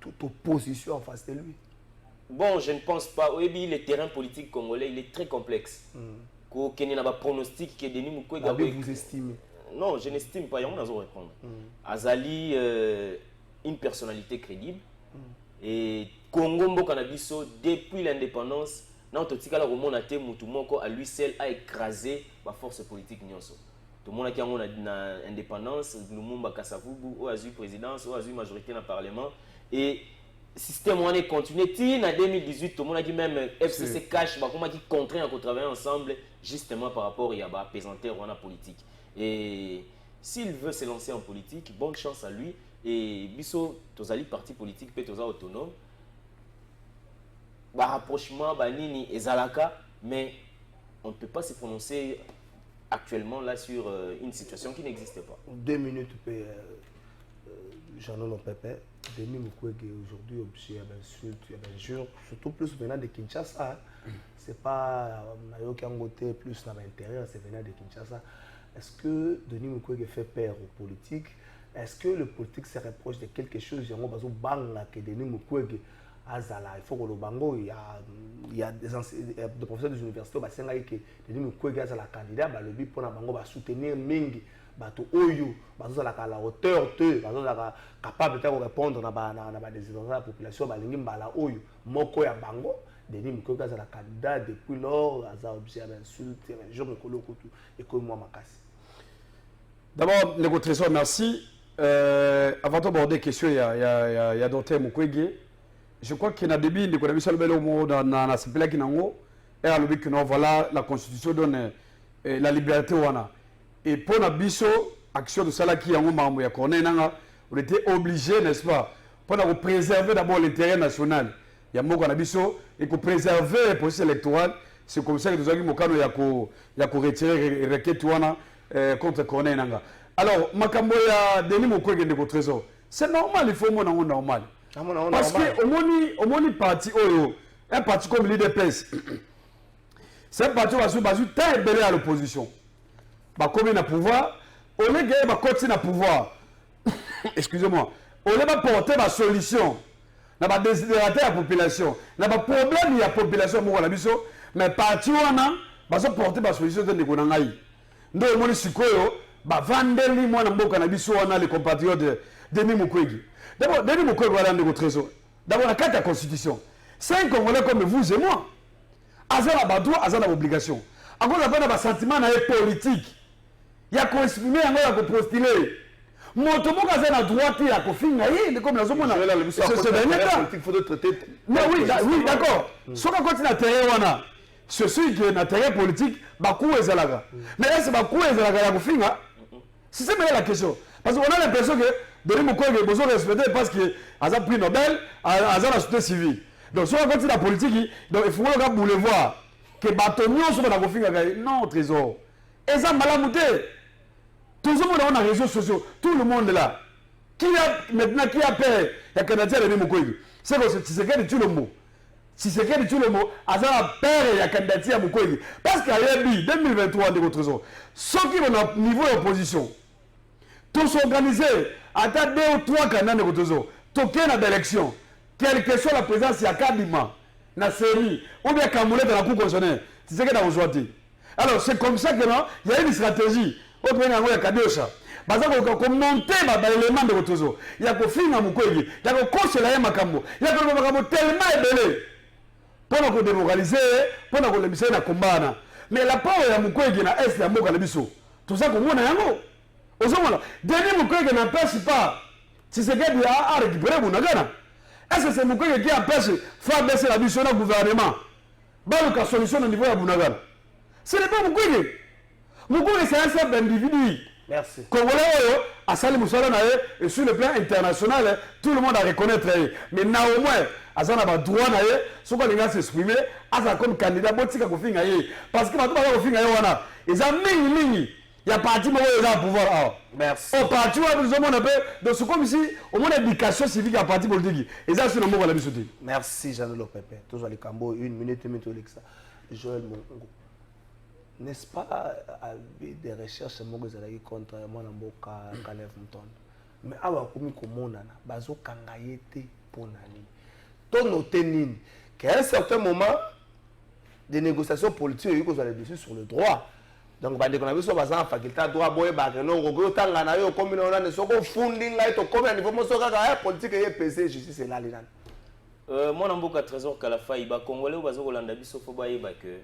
toute opposition en face de lui? Bon, je ne pense pas. Oui, le terrain politique congolais, il est très complexe. Il y a un pronostic que Denis Mukwege... Vous estimez? Non, je n'estime pas. Il y a un répondre. Azali, une personnalité crédible. Et Congo Mbokanabiso, depuis l'indépendance, notre tikala romona te mutu moko à lui seul a écrasé la force politique nyonso. Tout le monde qui a une indépendance, Lumumba Kasavubu, ou a eu présidence, ou a eu majorité dans le parlement et le système on est continué. En 2018, tout le monde a dit même FCC cash, comment qui contraint à travailler ensemble justement par rapport à la pesanteur en politique. Et s'il veut se lancer en politique, bonne chance à lui. Et biso tozali parti politique peut toza autonome. Rapprochement, nini ezalaka, mais on ne peut pas se prononcer actuellement là sur une situation qui n'existe pas. 2 minutes, Jean-Nono Pépé, Denis Mukwege aujourd'hui obligé à insulte, surtout plus venant de Kinshasa. C'est pas Nayoki Angote plus dans l'intérieur, c'est venant de Kinshasa. Est-ce que Denis Mukwege fait peur aux politiques? Est-ce que le politique se rapproche de quelque chose? J'ai un que Denis Mukwege Azala, il faut que le bango, il y a des professeurs des universités qui ont dit que Denis Mukwege Azala candidat, le but pour le bango va soutenir Mingi, bato oyo bazozalaka à la hauteur te bazozalaka capable de répondre na ba désirs de la population balingi mbala oyo moko ya bango Denis Mukwege azala candidat depuis lors aza objet d'insulte région ekolo kutu ekomi mwa makasi. D'abord les trésor merci. Avant d'aborder question il y a Dr Mukwege, je crois qu'il y a des billes de connaissance le bel mot dans la simple qui n'ango et à l'objet que nous voilà la constitution donne la liberté wana et pour la biso action de cela qui yango mambo ya connaît nanga on était obligé n'est-ce pas pour préserver d'abord l'intérêt national ya moko na biso et pour préserver le processus électoral c'est comme ça que nous avons mokano ya ko retirer requête wana contre connaît nanga. Alors makambo ya Denis Mukwege de trésor c'est normal il faut mon normal parce que au moni parti oyo un parti comme l'IDPS c'est un parti qui va très belé à l'opposition bah comme il a pouvoir on est gagné bah continuer à pouvoir excusez-moi on est pas porter ma solution n'a pas désidérater la population n'a pas problème il y a population moi la biso mais parti wana bah ça porter ma solution de nekonangai ndo au moni sikoyo bah vandeli moi na mboka na biso wana les compatriotes de Denis Mukwege. D'abord Denis Mukwege voilà de trésor d'abord la carte de la constitution c'est un Congolais comme vous et moi azala ba droit azala obligation encore la bana ba sentiment na politique ya ko exprimer yango ya ko postuler moto moko azala droit ya ko finga yé comme la zomona c'est dernier temps il faut traiter mais oui d'accord soka continue à terre wana c'est celui qui est na terre politique ba ku ezalaka mais est-ce ba ku ezalaka ya ko finga c'est la question parce qu'on a l'impression que Denis Mukwege est besoin de respecter parce que a pris Nobel a la société civile. Donc si on continue la politique, donc il faut que vous voulez voir que Batonio soit dans le non trésor. Et ça malamouté. Tout le monde a les réseaux sociaux, tout le monde est là. Maintenant qui a peur, il y a Canadien Denis Mukwege. C'est que c'est quelqu'un de tout le mot. Si c'est quelqu'un de tout le mot, a peur il y a Canadien Mukwege. Parce qu'il y a 2023 de votre trésor. Ceux qui vont au niveau d'opposition, tous organisés, à 2 ou 3 candidats de votre trésor, toquer dans l'élection. Quelle que soit la présence, il y a Kadima, na série, ou bien Kamoulé dans la cour constitutionnelle. C'est ce que nous avons dit. Alors, c'est comme ça que non, il y a une stratégie. Au premier rang, il y a Kadiocha. Parce que monter l'élément de votre trésor. Il y a que Fina Mukwege, il y a que Koche la Makambo, il y a que Makambo tellement ébélé. Pour nous démoraliser, pour nous laisser na combat. Mais la part de Mukwege na est de Mboka Lebiso. Tout ça, comme on a yango. Denis Mukwege n'empêche pas. Si c'est quelqu'un qui a récupéré Bounagana. Est-ce que c'est Mukwege qui empêche de faire baisser la mission du gouvernement? Balouka solution au niveau de Bounagana. Ce n'est pas Mukwege. Mukwege, c'est un simple individu. Merci. Congolais, à Salim Moussala, et sur le plan international, tout le monde a reconnaître. Mais néanmoins, Azana a droit ce qu'on a s'exprimer, Azana comme candidat, parce que maintenant, ils ont mis. Il y a parti où ils ont le pouvoir. Merci. Au parti où ils ont un peu de ce comme si au moins l'éducation civique à parti politique. Ils ont sur le mot à la mission. Merci Jean-Lolo Pepe. Toujours les Cambo, 1 minute et demie. Joël Mongo. N'est-ce pas avec des recherches contre moi Mboka Kalev Mouton? Mais awa komi komonana bazo kangayete pour nani. Ton noté qu'à un certain moment des négociations politiques il y a eu dessus sur le droit. Donc bande qu'on a vu sur bazan faculté droit boye ba non rogo tanga na yo comme on a ne soko funding là to comme niveau mo soka ka politique et PC justice là linan. Moi Mboka trésor Kalafa iba congolais bazo kolanda biso fo ba yeba que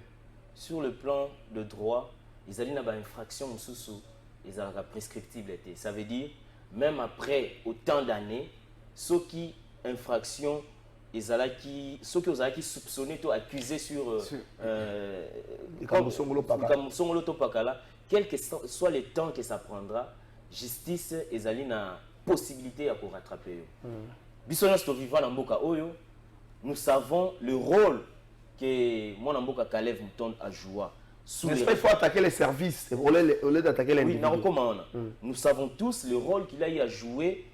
sur le plan de droit, ils allaient dans une infraction sous ils ont prescriptible. Ça veut dire même après autant d'années, ceux qui infraction ils allaient qui ceux qui ont soupçonné ou accusé sur quel que soit le temps que ça prendra, justice ils allaient na possibilité à pour rattraper. Bisona sto vivant dans Mboka Oyo, nous savons le rôle que mon Mboka Kalev Mouton a joué. N'est-ce pas, il faut attaquer les services au lieu d'attaquer les individus. Oui, nous savons tous le rôle qu'il a eu à jouer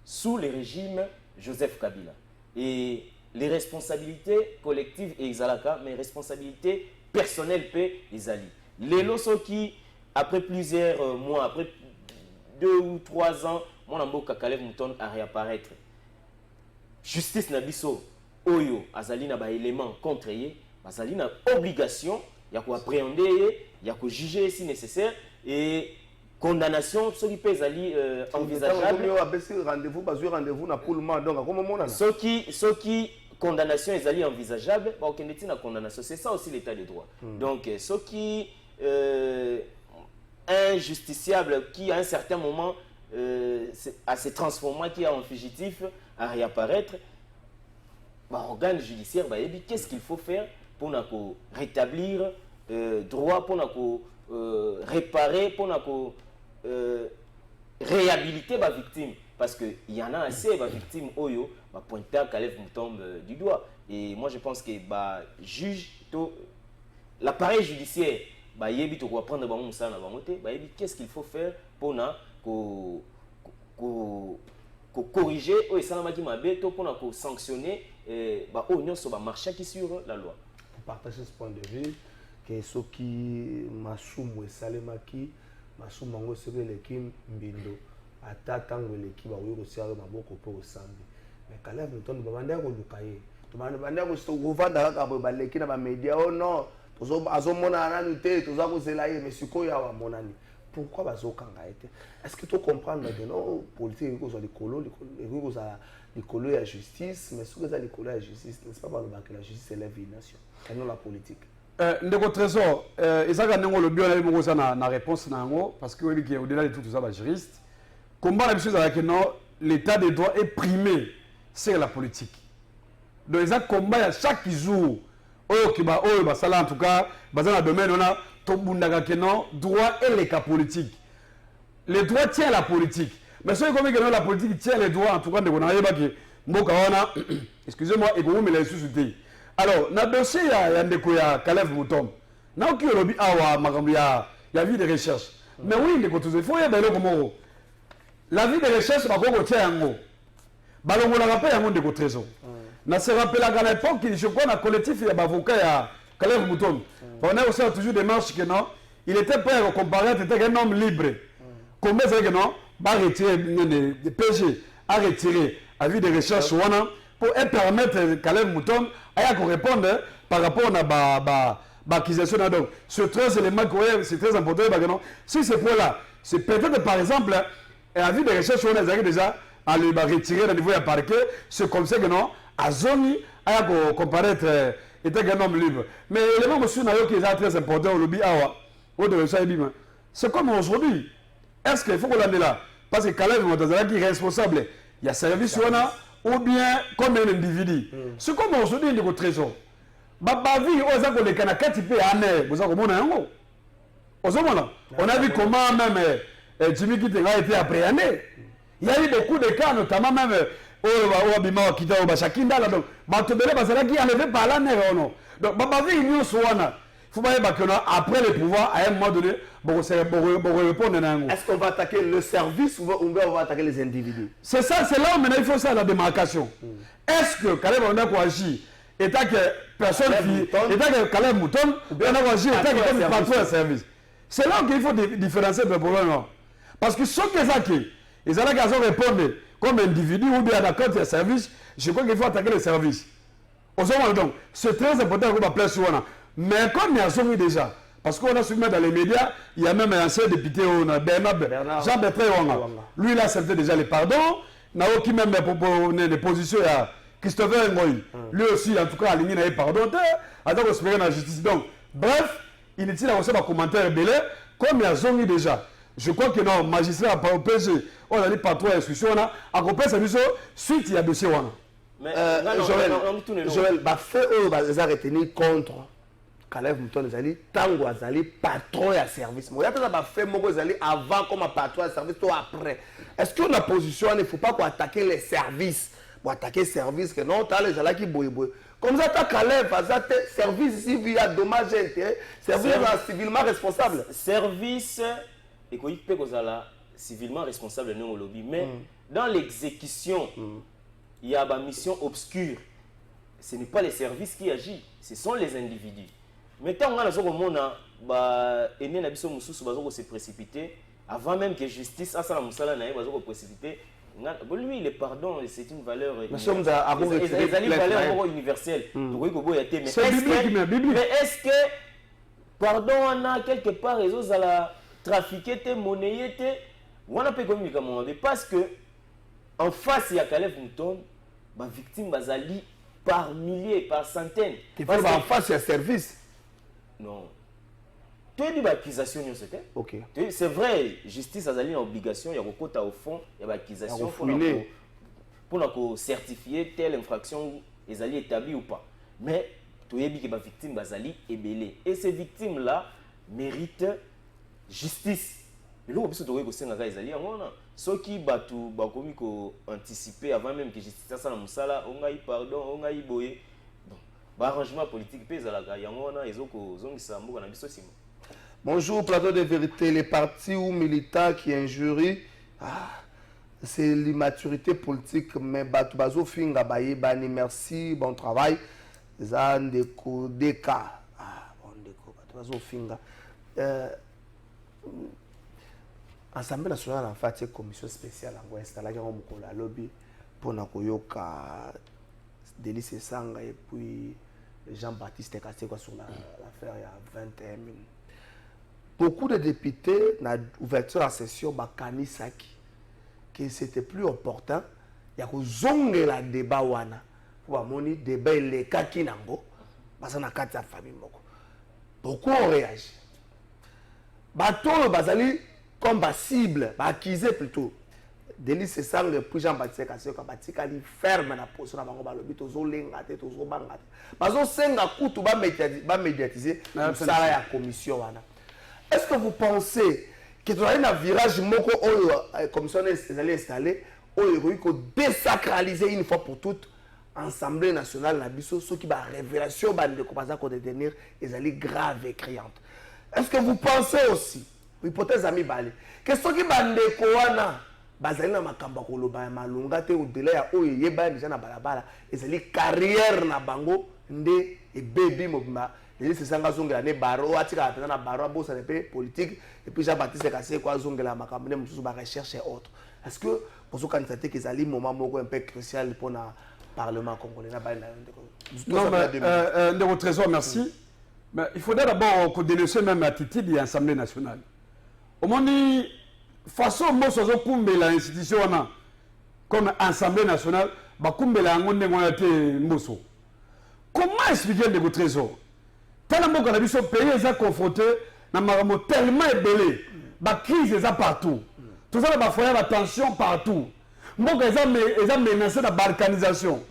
sous le régime Joseph Kabila. Et les responsabilités collectives et Exalaka, mais les responsabilités personnelles et Exali. Les losos qui, après plusieurs mois, après 2 ou 3 ans, mon Mboka Kalev Mouton a réapparaître. Justice Nabiso. Oyo azali na ba élément contre ye azali na obligation ya ko appréhender ya ko juger si nécessaire et condamnation ce qui peut être envisageable rendez-vous na pour le moment donc comment on a ce qui condamnation est envisageable bah aucun na condamnation c'est ça aussi l'état de droit donc ce qui injusticiable qui à un certain moment à se transformer qui est en fugitif à réapparaître bah organe judiciaire bah qu'est-ce qu'il faut faire pour rétablir droit pour réparer pour réhabiliter ma victime parce que il y en a assez ma victime oyo va pointer Caleb Mutombe du doigt et moi je pense que bah juge l'appareil judiciaire bah yebi to prendre ba musa na bangote bah yebi qu'est-ce qu'il faut faire pour corriger ou ça m'a dit ma bête pour sanctionner bah on so ba marcher qui sur la loi pour partager ce point de vue que ce qui masumu esalemaki masumu ngo sebe lekim mbindo atatango leki ba wiko siaro maboko po osambi mais Caleb Mutombe babanda ko lukaye to banda ko sto govanda ka ba leki na ba media oh non tozo azomona nanu te toza ko zelaye mais sikoya wa monani pourquoi bazokanga ete est-ce que tu comprends que non politique ko so likolo ko za likolo ya justice mais ce que ça likolo ya justice n'est pas le que la justice élève une nation et non la politique. Ndeko Trésor, ezaka ndenge le bien mo ça na réponse na ngo parce que oui au delà de tout ça ba juriste. Combat la chose avec non l'état des droits est primé sur la politique. Donc ça combat à chaque jour oh bah ça là en tout cas dans le domaine on a to bundaka que non droit et les cas politiques. Les droits tiennent la politique. Mais ce comme que non la politique tient les droits en tout cas de on a yeba que mboka wana excusez-moi et vous me la susciter. Alors, dans le dossier, il y a un Caleb Mutombe. Il y a un lobby la vie de recherche. Mais oui, il faut y aller comme la vie de recherche, c'est pas qu'on tient un mot. On a rappelé un mot de trésor. On se rappelle à l'époque, je crois, un collectif, il y a un avocat, Caleb Mutombe. On a aussi toujours des marches que non, il était prêt à comparer, il était un homme libre. Combien c'est que non, à retirer des péchés, à retirer la vie de recherche, pour permettre Caleb Mutombe à répondre par rapport à l'accusation. Donc, ce 13 éléments, c'est très important. Si ce point-là, c'est peut-être par exemple, la vie de recherche, on a déjà à le retirer au niveau du parquet, c'est comme ça que non, à Zoni, à comparaître, était un homme libre. Mais l'élément aussi, qui est très important au lobby, c'est comme aujourd'hui. Est-ce qu'il faut qu'on l'en ait là? Parce que Caleb Mutombe est responsable. Il y a service, ou bien comme un individu. C'est comme on se dit de trésor. On a vu comment même Jimmy Kittenga a été appréhendé. Il y a eu beaucoup de cas, notamment même au Kita au Bachakinda. Donc, qui enlevé par la nerf. Donc, il faut pas après le pouvoir, à un moment donné, pour répondre. Est-ce qu'on va attaquer le service ou on va attaquer les individus? C'est ça, c'est là où maintenant il faut ça la démarcation. Est-ce que Caleb Mutombe agit étant que personne qui étant que Caleb Mutombe agit étant que patron de service? C'est là qu'il faut différencier le problème. Parce que ceux qui ils ont répondre comme individu ou bien d'accord de service, je crois qu'il faut attaquer les services. Donc, c'est très important qu'on va placer sur ça. Mais comme il y a son déjà, parce qu'on a suivi dans les médias, il y a même un ancien député, Bernard Jean-Bertrand Wanga. Lui, il a accepté déjà les pardons. Il n'a aucun même des positions à Christopher Ngoï. Lui aussi, en tout cas, aligné les pardons. Attends qu'on se dans la justice. Donc, bref, il est-il à recevoir un commentaire belé, comme il y a son déjà. Je crois que non, magistrat au PSG, on a dit pas trop d'instruction, on a accompagné sa mission, suite il y a dossier. Mais Joël, fait eux, retenu contre Caleb Mutombe Zali, tango Zali, patron et service. Moi, il y a fait Moko Zali avant comme patron et service, toi après. Est-ce que la position, il ne faut pas attaquer les services? Pour attaquer les services, que non, tu as les gens qui boy. Comme ça, tu as Caleb, service ici, via dommage et intérêt, service civilement responsable. Service, et qu'on peut civilement responsable non au lobby, mais dans l'exécution, il y a une mission obscure. Ce n'est pas les services qui agissent, ce sont les individus. Mais tant qu'on a se précipiter, avant même que justice, à ça, précipiter. Lui, le pardon, c'est une valeur universelle. Mais est-ce que, pardon, on a quelque part, trafiqué, monnaie, on a pas communiqué parce que en face, il y a Caleb Mouton, ma victime Bazali par milliers, par centaines. En face, il y a service. Non. Tu as dit l'accusation, c'était. Ok. C'est vrai, justice a une obligation, il y a un quota au fond, il y a une accusation pour certifier telle infraction est établie ou pas. Mais tu as dit que la victime Bazali est belée. Et ces victimes-là méritent justice. Mais là, on peut se trouver que c'est un cas ceux qui ont anticipé avant même que justice ça na musala, on a eu pardon, on a eu boye. Bon, arrangement politique pèse à la gagne, on a ezoko zongisa mboka na biso sima. Bonjour, plateau de vérité. Les partis ou militants qui injurient, c'est l'immaturité politique. Mais Batubazo Finga Baye Bani, merci, bon travail. Zandeko Deka. Bon Deko, Batubazo Finga. Assemblée nationale en fait une commission spéciale en installée dans le lobby pour Nakoyoka, Délice Sanga et puis Jean-Baptiste Kassé sur l'affaire il y a 21 000. Beaucoup de députés, dans l'ouverture de la session, que c'était plus important. Il y a que la débat wana. Pour moni débat les kaki nango, parce que na kati famille moko. Beaucoup ont réagi. Bateau bazali comme cible, accusé plutôt. Délice sang le plus Jean-Baptiste Kassé ka batika li ferme na position na bango balobi tozo lenga te tozo banga. Bazo senga kutu ba médiatiser ça la commission wana. Est-ce que vous pensez que tu as un virage moko la commission est installée il faut désacraliser une fois pour toutes l'Assemblée nationale na biso ce qui va révélation de commencer à devenir est grave et criante. Est-ce que vous pensez aussi hypothèse ami balé que ce qui bande koana bazali na makamba koloba ya malunga te au-delà ya oyo yeba déjà na balabala ezali carrière na bango nde e baby mobima les sanga zongela ne baro atika na baro bosa de politique et puis Jean-Baptiste Kassé kwa zongela makambo ne mususu ba recherche et autres. Est-ce que pour ce candidat qui ezali moment moko un peu crucial pour na parlement congolais na bana non mais de votre trésor merci. Mais il faudrait d'abord qu'on dénonce même l'attitude de l'Assemblée nationale. Au moins, façon moi je kumbe l'institution comme Assemblée nationale, ba kumbe la ngonde ngona te moso. Comment expliquer de votre trésor? Tellement qu'on a vu ce pays est confronté na maramo tellement ébélé, ba crise est partout. Tout ça va faire la tension partout. Mboka est menacé de balkanisation.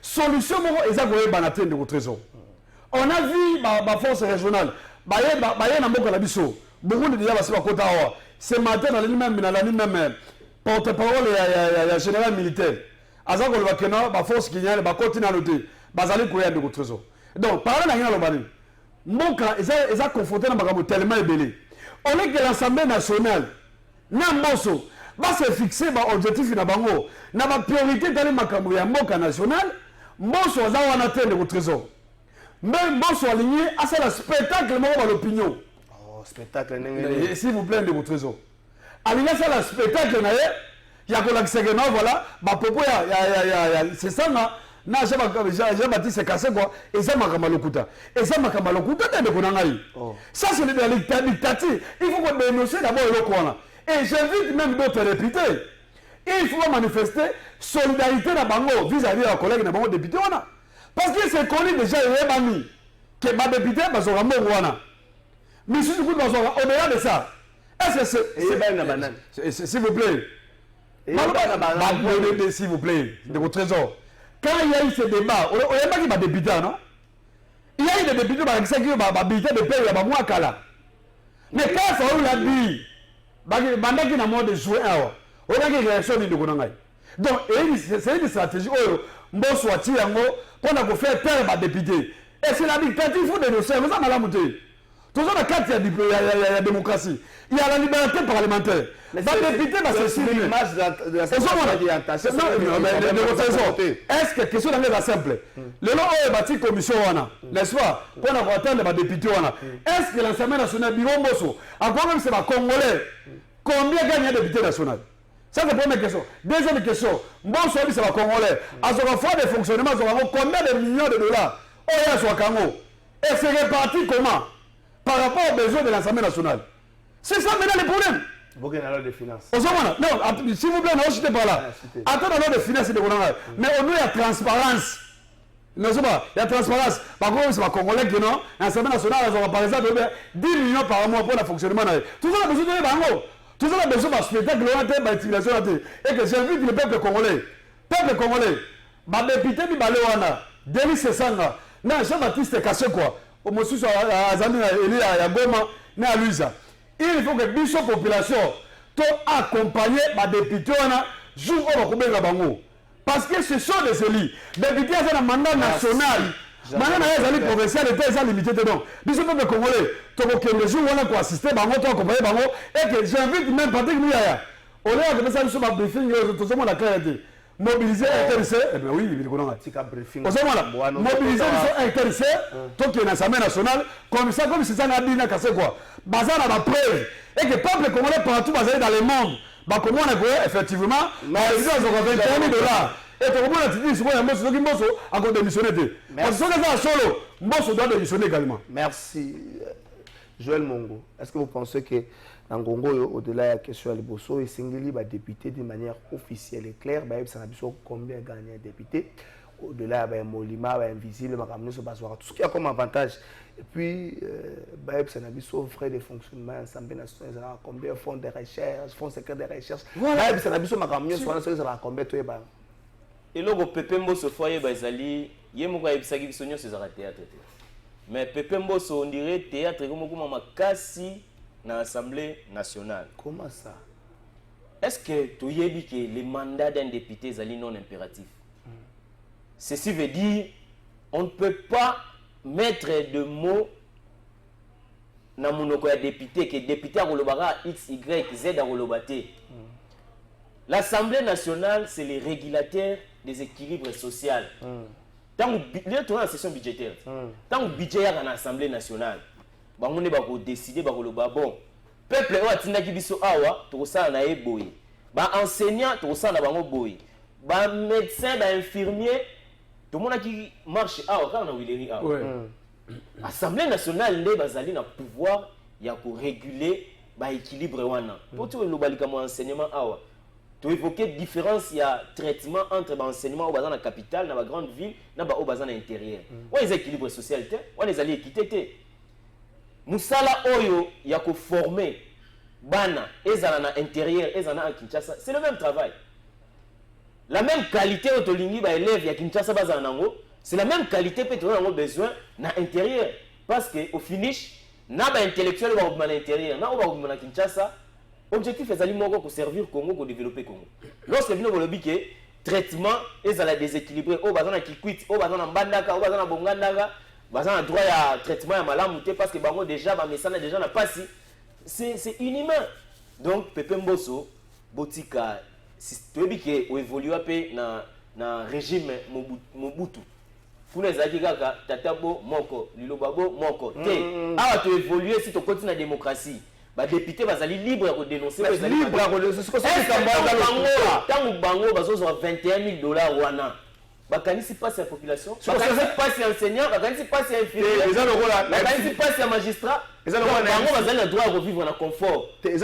Solution moko est goye banaté de votre trésor. On a vu ma force régionale, baye na mboka na biso. Beaucoup de déjà va côté awa. Ce matin dans même porte-parole ya général militaire. Azako le bakena ba force kinyale ba continue à noter. Bazali koya de votre trésor. Donc parler na ngina lobani. Mboka eza confronté na makambo tellement ébélé. On est que l'Assemblée nationale na mboso va se fixer ba objectif na bango na ba priorité dans les makambo ya mboka national. Mboso za wana te de votre trésor. Même mboso aligné à ça le spectacle mo ba l'opinion. Spectacle s'il vous plaît de votre trésor. Aligné ça le spectacle na ya ko la segena voilà ba popo ya c'est ça na Jean-Baptiste Kassé quoi et ça makamba lokuta de konangai. Ça c'est le dictature. Il faut qu'on dénoncer d'abord le quoi. Et j'invite même d'autres députés. Il faut manifester solidarité na bango vis-à-vis de collègues na bango députés wana. Parce que c'est connu déjà yebani que ba député bazora mo wana. Mais si vous au-delà de ça, est-ce que c'est s'il vous plaît, s'il vous plaît, de votre trésor. Quand il y a eu ce débat, on n'a pas qui député, non? Il y a eu des députés qui ont habité de pays, il y a mais quand ça on l'a dit, bandaki na mode de jouer on a une réaction de Konangai. Donc c'est une stratégie mboso ati yango pour faire taire ba député. Et c'est la dictature, il faut dénoncer, vous en malamouté. Tout ça, il y a la démocratie. Il y a la liberté parlementaire. Les députés, c'est l'image de la est-ce que la question est simple? Le nom est bâti commission, n'est-ce pas? Pour atteindre les députés, est-ce que l'Assemblée nationale, encore même c'est les Congolais, combien gagne un député national? Ça, c'est la première question. Deuxième question, bon, c'est les Congolais. À ce fois de fonctionnement, combien de millions de dollars? Et c'est réparti comment? Par rapport aux besoins de l'Assemblée nationale. C'est ça maintenant le problème. Vous avez une loi de finances. Non, s'il vous plaît, non, je suis pas là. Attends, la loi de finances, c'est de mais au moins, il y a transparence. Non, c'est pas, il y a transparence. Par contre, c'est pas congolais qui non. L'Assemblée nationale, par exemple, 10 millions par mois pour le fonctionnement. Tout ça, on a besoin de bango. Tout ça, on a besoin d'un spectacle, d'une intimidation. Et que j'invite le peuple congolais. Peuple congolais. Ma député, mi balewana. Denis Sessanga. Non, Jean-Baptiste Kassé quoi. Au Mossus, à Zami, à Goma, à Luisa. Il faut que la population accompagne ma député jour où on va bango. Parce que ce sont des élus. Les députés ont un mandat national. Mandat national provincial est limité. Donc, nous sommes les Congolais. Donc, le jour où on a assisté, on a accompagné bango. Et que j'invite même Patrick Mouyaya. On a fait ça, nous sommes en briefing, tout le monde a clarté. Mobiliser intéressé, eh bien oui, il est mobiliser intéressé, tant qu'il y a une assemblée nationale, comme ça, comme c'est ça, on a dit, quoi. Bazar a la preuve. Et que le peuple congolais partout, basé dans le monde, comment on a vu, effectivement, mais ils ont 21 000 $. Et tout le monde a dit, c'est bon, Mbosso a encore démissionné. Parce que ça, solo, Mbosso doit démissionner également. Merci. Joël Mongo, est-ce que vous pensez que dans Congo, au-delà de la question de Bosso, et Singeli va député d'une manière officielle et claire, ça n'a pas combien gagné député, au-delà de Molima, invisible, tout ce qui a comme avantage. Et puis, ça n'a pas frais de fonctionnement, l'Assemblée nationale, ça a combien fonds de recherche, fonds secrets de recherche, ça n'a pas combien de temps. Et là, Pepe Mbosso foyer, il y a un théâtre. Mais Pepe Mbosso, on dirait théâtre comme Makassi dans l'Assemblée nationale. Comment ça? Est-ce que tu as dit que les mandats d'un député est non impératif? Ceci veut dire on ne peut pas mettre de mots dans mon député, que député a rolobara X, Y, Z a rolobate. L'Assemblée nationale, c'est le régulateur des équilibres sociaux. Tant que nous la session budgétaire, tant que le budget est dans l'Assemblée nationale, on va décider, bon, peuple a tindaki biso awa, to ça na eboye. Ba enseignant, to ça na bango boye. Ba médecin, ba infirmier, tout le monde qui marche awa, quand on a Willeri awa. L'Assemblée nationale, les bazali na pouvoir, il y a pour réguler, ba équilibre wana. Pour tout le balika mo enseignement awa. Tu évoquer différence, il y a traitement entre l'enseignement au bazar dans la capitale, dans la grande ville, au bazar dans l'intérieur. On les équilibre social, on les alliés équité. Moussala Oyo, il y a que former Bana, Ezana dans l'intérieur, Ezana à Kinshasa. C'est le même travail. La même qualité au Tolingi, élève, il y a Kinshasa, Bazanango, c'est la même qualité que tu as besoin dans l'intérieur. Parce qu'au finish, n'a pas intellectuel dans l'intérieur, n'a pas dans Kinshasa. L'objectif est de servir Congo, de développer Congo. Lorsque nous avons le traitement, ils ont déséquilibré. Au bazan qui quitte, au bazan en bandaka, au bazan en bongandaka, bazan a droit à traitement à malamouté parce que bango déjà, ba message déjà n'a pas si. C'est inhumain. Donc Pepe Mbosso, botika, si tu es que ou évolue dans régime Mobutu. Pour les Akigaka, Tatabo Moko, Lilobabo Moko. Ah, tu évolues si tu continues la démocratie. Les députés sont libres de dénoncer. Libre à dénoncer. C'est tant que Bango a 21 000 $. Bakani passe à la population. Bakani passe à l'enseignant. Bakani passe à l'infirmier. Bakani passe à magistrat. Bango a le droit de vivre dans le confort. C'est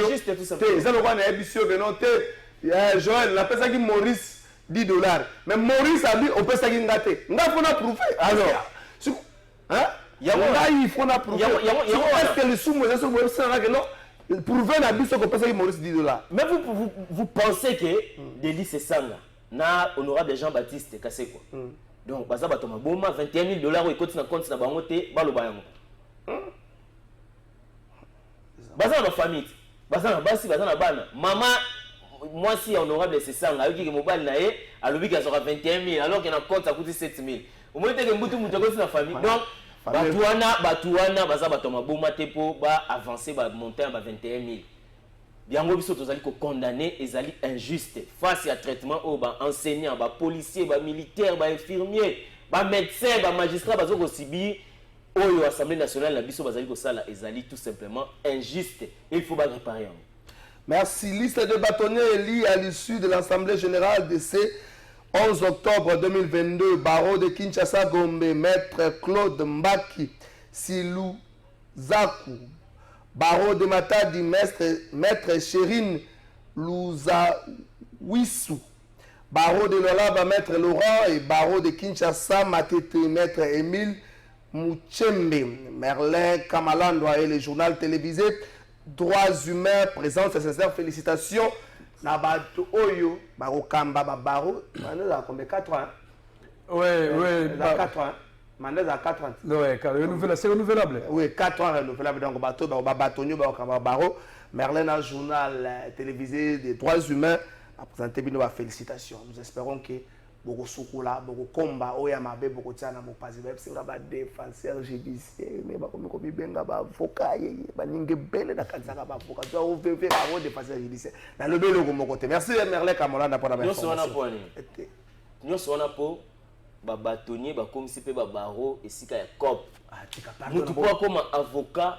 injuste tout simplement. Joël, la personne qui Maurice $10. Mais Maurice a dit on peut ça qui ngate. Nga faut na prouver. Alors, hein? Il faut la prouver. Est-ce que les sous-moyens sont non? Prouver la bise qu'on peut Maurice $10. Mais vous pensez que Denis Sessanga, na honorable Jean-Baptiste Kassé quoi. Donc, baza batoma boma 21 000 $, il continue à compte na bangote, balo bayango. Baza na famille, baza na basi, baza na bana. Maman, moi si honorable Sessanga, yoki ke mobile na ye, alobi ka sera 21 000 alors que na compte ça coûte 7 000. Au moins que mbutu mutu ko na famille. Donc Batouana, baza batoma boma te po ba avancer ba monter à 21 000. Biango biso tozali ko condamner ezali injuste face à traitement au ba enseignant, ba policier, ba militaire, ba infirmier, ba médecin, ba magistrat bazo ko sibi oyo Assemblée nationale la biso bazali ko sala ezali tout simplement injuste. Il faut ba réparer. Merci. Liste de bâtonniers élus à l'issue de l'Assemblée générale de ce 11 octobre 2022, barreau de Kinshasa Gombe, maître Claude Mbaki, Silou Zakou, barreau de Matadi, maître Chérine Louzaouissou, barreau de Lolaba, maître Laurent, et barreau de Kinshasa, Matete, maître Émile Mouchembe, Merlin Kamalandwa et le journal télévisé Droits humains, présente et sincères félicitations. Nabato Oyo, Baro Kamba, Baro, Manez a combien 4 ans? Ouais, ouais. 4 ans. Manez a 4 ans. Ouais, c'est renouvelable. Oui, 4 ans renouvelable. Donc, bateau, Batonio, Baro, Merlin a un journal télévisé des droits humains a présenté nos félicitations. Nous espérons que beaucoup Soukoula, beaucoup combat, Oyamabe, beaucoup Tiana, Mopazi, c'est un défenseur judiciaire, mais beaucoup bien avocat, baningue belle da kanzaka avocat, tu as ouvert un défenseur judiciaire. Dans le bel mon côté. Merci Merlin Kamola pour la même information. Nous sommes là pour bâtonnier, comme si pe baro et si kaya cop. Nous comme avocat,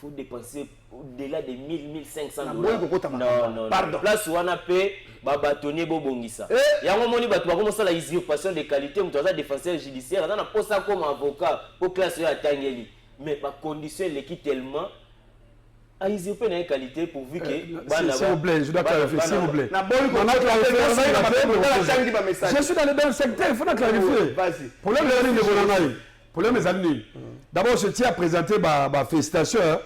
faut dépenser au-delà de 1000-1500 $. Non. Pardon. Place où on a payé, bâtonnier bobongisa. Il y a un moment où on a la usurpation de qualité, on a défenseur judiciaire, on a posé ça comme avocat pour classe à Tangeli. Mais par condition, l'équipe tellement a usurpé la qualité pourvu que. S'il vous plaît, je dois clarifier, s'il vous plaît. Je suis dans le même secteur, il faut clarifier. Problème est amis. D'abord, je tiens à présenter ma félicitation.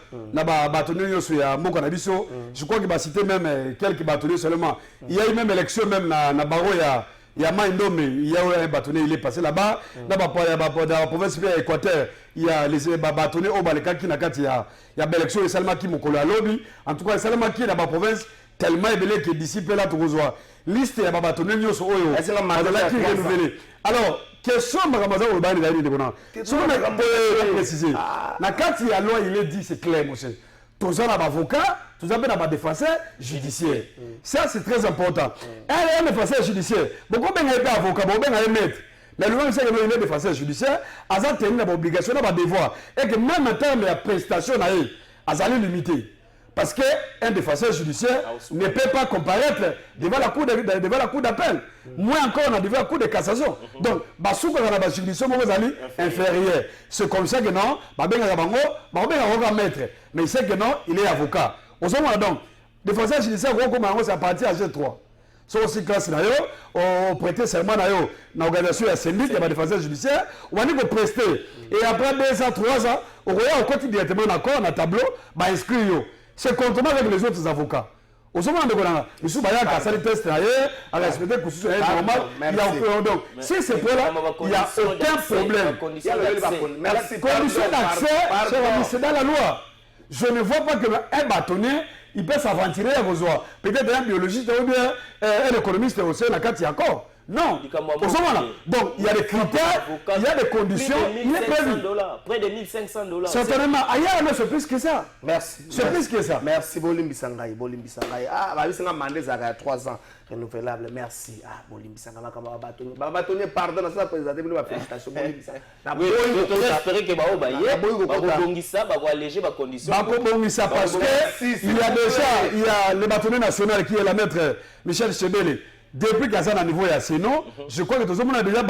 Je crois qu'il va citer même quelques bâtonniers seulement. Il y a eu même élection, même dans Baro, il y a Maïndome, il y a un bâtonnier, il est passé là-bas. Dans la province Équateur, il y a les bâtonniers au Baleka qui n'a qu'à il y a élection, et Salma qui m'a à lobby. En tout cas, Salma qui est dans la province, tellement élevé que d'ici là, tu reçois. Liste, il y a des bâtonniers qui sont renouvelés. Alors, question de Ramazan ou Bani Dani de Bonan. Ce qu'on a précisé, la carte, la loi, il est dit, c'est clair, monsieur. Tous un avocat, tous un défenseur judiciaire. Ça, c'est très important. Un défenseur judiciaire, beaucoup de gens avocat, beaucoup de gens maître. Mais le même, c'est que le défenseur judiciaire, a une obligation, un devoir. Et que même en termes de prestation, a limité. Parce qu'un défenseur judiciaire ne peut pas comparaître devant la cour d'appel. Moins encore, devant la cour de cassation. Donc, Basou, quand on a la juridiction, inférieur. C'est comme ça que non, on maître. Mais il sait que non, il est avocat. Au moment donc, défenseur judiciaire, c'est à partir à G3. C'est aussi classe, on prête serment dans l'organisation de syndic, il y a des défenseurs judiciaires, on va dire qu'on preste. Et après 2 ans, 3 ans, on continue directement d'accord, on a un tableau, on inscrit. C'est contrairement avec les autres avocats. Au moment de M. Bayaka a fait le test à respecter la constitution normale. Donc, si c'est pour là, il n'y a aucun problème. Condition d'accès, c'est dans la loi. Je ne vois pas qu'un bâtonnier, il peut s'aventurer à vos oies. Peut-être un biologiste ou bien un économiste aussi, il y a 4 accords. Non, au moment-là. Donc, il y a des critères, il y a des conditions, il est prévu. Près de 1500 $. Certainement. Ailleurs, c'est plus que ça. Merci. C'est plus que ça. Merci, Bolimbi Sangaï. Ah, bah, c'est un mandat à 3 ans renouvelable. Merci. Ah, Bolimbi Sangaï, Batonnier, pardon, ça présenté ma félicitation. Bolimbi Sangaï. Oui, je espérer que Babongisa va alléger ma condition. Babongisa, parce qu'il y a déjà le bâtonnier national qui est la maître Michel Chebele. Depuis qu'il y a un niveau à Sénon, je crois que tout le monde a déjà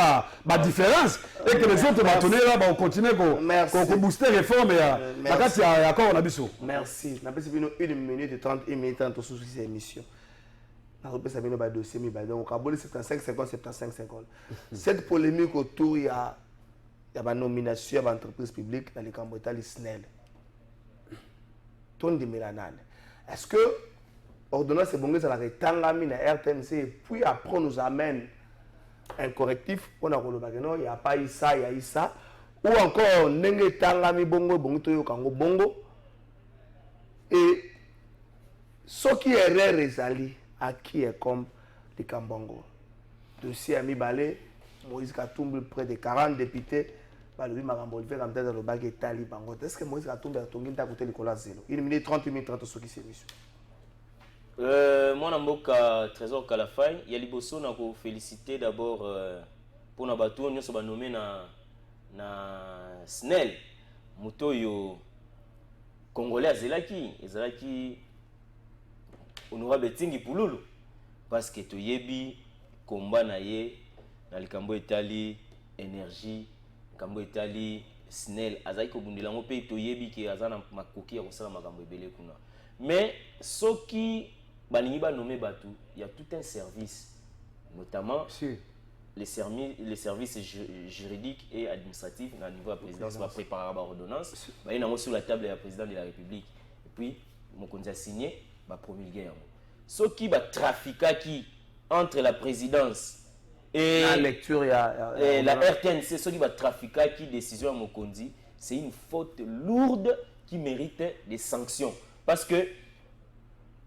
ma différence et que les autres bâtonniers là vont continuer à booster les réformes et à encore on a vu ça. Merci. Nous avons 1 minute 30 minutes entre sous cette émission. Nous avons un dossier, donc on a 75-50. Cette polémique autour, il y a une nomination à l'entreprise publique dans les Cambotali SNEL. Ton de Mélanane. Est-ce que l'ordonnance est bonne à la rétangami na RTNC et puis après on nous amène un correctif on a il n'y a pas eu ça, il y a eu ça ou encore nenge tangami bongo bongo to yokango bongo et ce qui est rare ezali à qui est comme les Kambongo dossier ami balé Moïse Katumbi près de 40 députés balobi makambo olivier kamta dans le bague etali bango est-ce que Moïse Katumbi a tongi nta côté l'école à 0 1 minute 30 minutes 30 ce qui c'est émission. Moi, je Trésor Kalafay. Il y a liboso na ko féliciter d'abord pour na bateau nous sommes nommé na SNEL. Moto yo Congolais Zelaki honorable Tingi Pululu parce que to yebi combat na ye na likambo etali énergie, likambo etali SNEL azali ko bundela ngo pe toyebi ke azana makoki ya kosala makambo ebele kuna. Mais soki balingi ba nommer batu, il y a tout un service, notamment les services juridiques et administratifs au niveau de la présidence va préparer la ordonnance, bah il y a sur la table du président de la République et puis mon conseil signé va promulguer. Ce qui va trafiquer qui entre la présidence et la lecture et la RTNC, ce qui va trafiquer qui décision à Mokondi, c'est une faute lourde qui mérite des sanctions parce que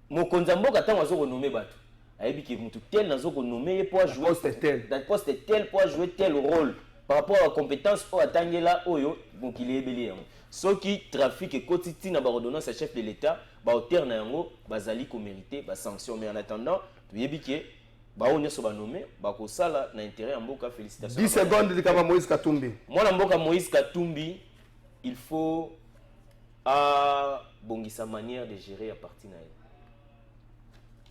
Mokondi Mboka tant ozo renommé batu ayebi ki mutu tel nazo renommé pour jouer poste tel pour jouer tel rôle par rapport à la compétence pour atteindre là oyo donc il est belé ceux qui trafiquent quotidien na ba ordonnance à chef de l'état ba auteur na yango bazali ko mériter ba sanction mais en attendant toyebi ki ba on so ba nommé ba ko sala na intérêt Mboka. Félicitations 10 secondes de Kaba Moïse Katumbi. Moi Mboka Moïse Katumbi, il faut bongisa manière de gérer à partir na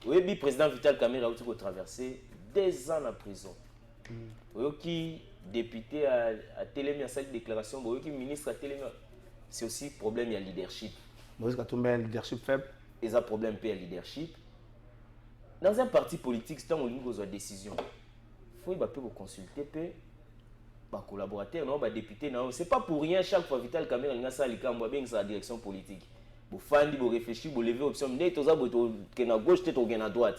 oui, le président Vital Kamerhe a traversé 2 ans en prison. Oui, député a télémi à cette déclaration, oui, ministre a télémi. C'est aussi problème de leadership. Moïse Katumbi a un leadership faible. Il y a un problème de leadership. Dans un parti politique, c'est un une décision. Il faut consulter les collaborateurs, les députés. Ce n'est pas pour rien chaque fois Vital Kamerhe a sa direction politique. Vous fandi, vous réfléchissez, vous levez option, vous êtes à gauche, vous êtes à droite.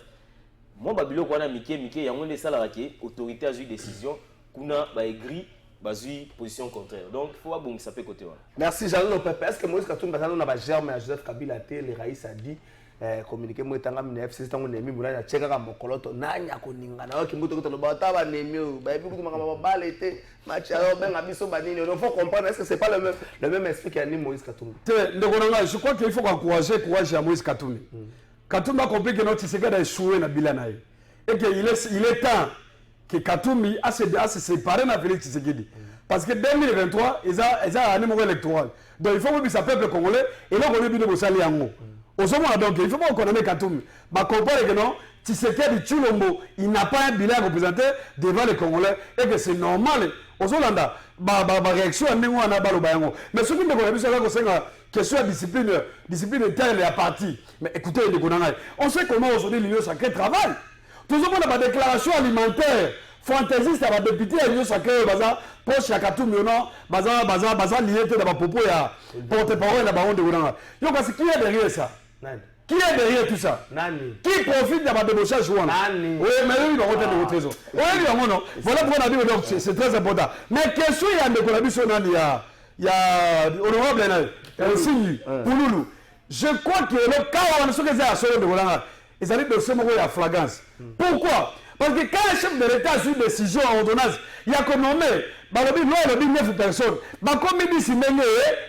Moi, je suis il y a des salariés qui autorité a eu décision, qui a écrit, une position contraire. Donc, il faut que ça peut côté. Merci, Jean-Louis Pepe. Est-ce que Moïse Katumbi a germe à Joseph Kabila, le Raïs a dit, communiqué, moi, tanga mine FCC, tango nemi, mouna, tcheka mokoloto, nanya koninga, na ki mbuto kutalo bataba nemi, ba ebi kutu makama bale été, match alors ben abiso banini. Il faut comprendre est-ce que c'est pas le même esprit qui anime Moïse Katumbi. Je crois qu'il faut encourager courage à Moïse Katumbi. Katumbi a compris que notre Tshisekedi a échoué dans Bilanaï et qu'il est temps que Katumbi a se séparé de Félix Tshisekedi. Parce que 2023, ils ont un numéro électoral. Donc il faut que ça peuple congolais et là on est bien au Saliango. Au sommet donc il faut pas qu'on ait Katumbi. Bah comprendre que non, Tshisekedi Tshilombo, il n'a pas un bilan représenté devant les Congolais et que c'est normal. Aux Hollandais, réaction à Nengo na balo bayango. Mais ce qui me connaît, c'est la question de discipline interne et à partie. Mais écoutez, on sait comment aujourd'hui l'Union sacrée travaille. Tout le monde a des déclarations alimentaires. Fantaisiste à député à l'Union sacrée, proche à Katumbi, baza lié dans la popo ya porte-parole la baron de Oulanga. Yo parce qui est derrière ça? Qui est derrière tout ça? Nani? Qui profite de la débauchage? Nani? Oui, mais eux, ils vont rentrer dans votre trésor. Oui, non. Voilà pourquoi on a dit donc c'est très important. Mais question il y a des collaborations, il y a honorable Signy, Pouloulou. Je crois que le cas où on a sauvé à Solo de Oulanga, ils allaient de ce moment à flagrance. Pourquoi? Parce que quand le chef de l'État a eu une décision en ordonnance, il y a qu'on nommé, le 9 personnes. Comme il dit, c'est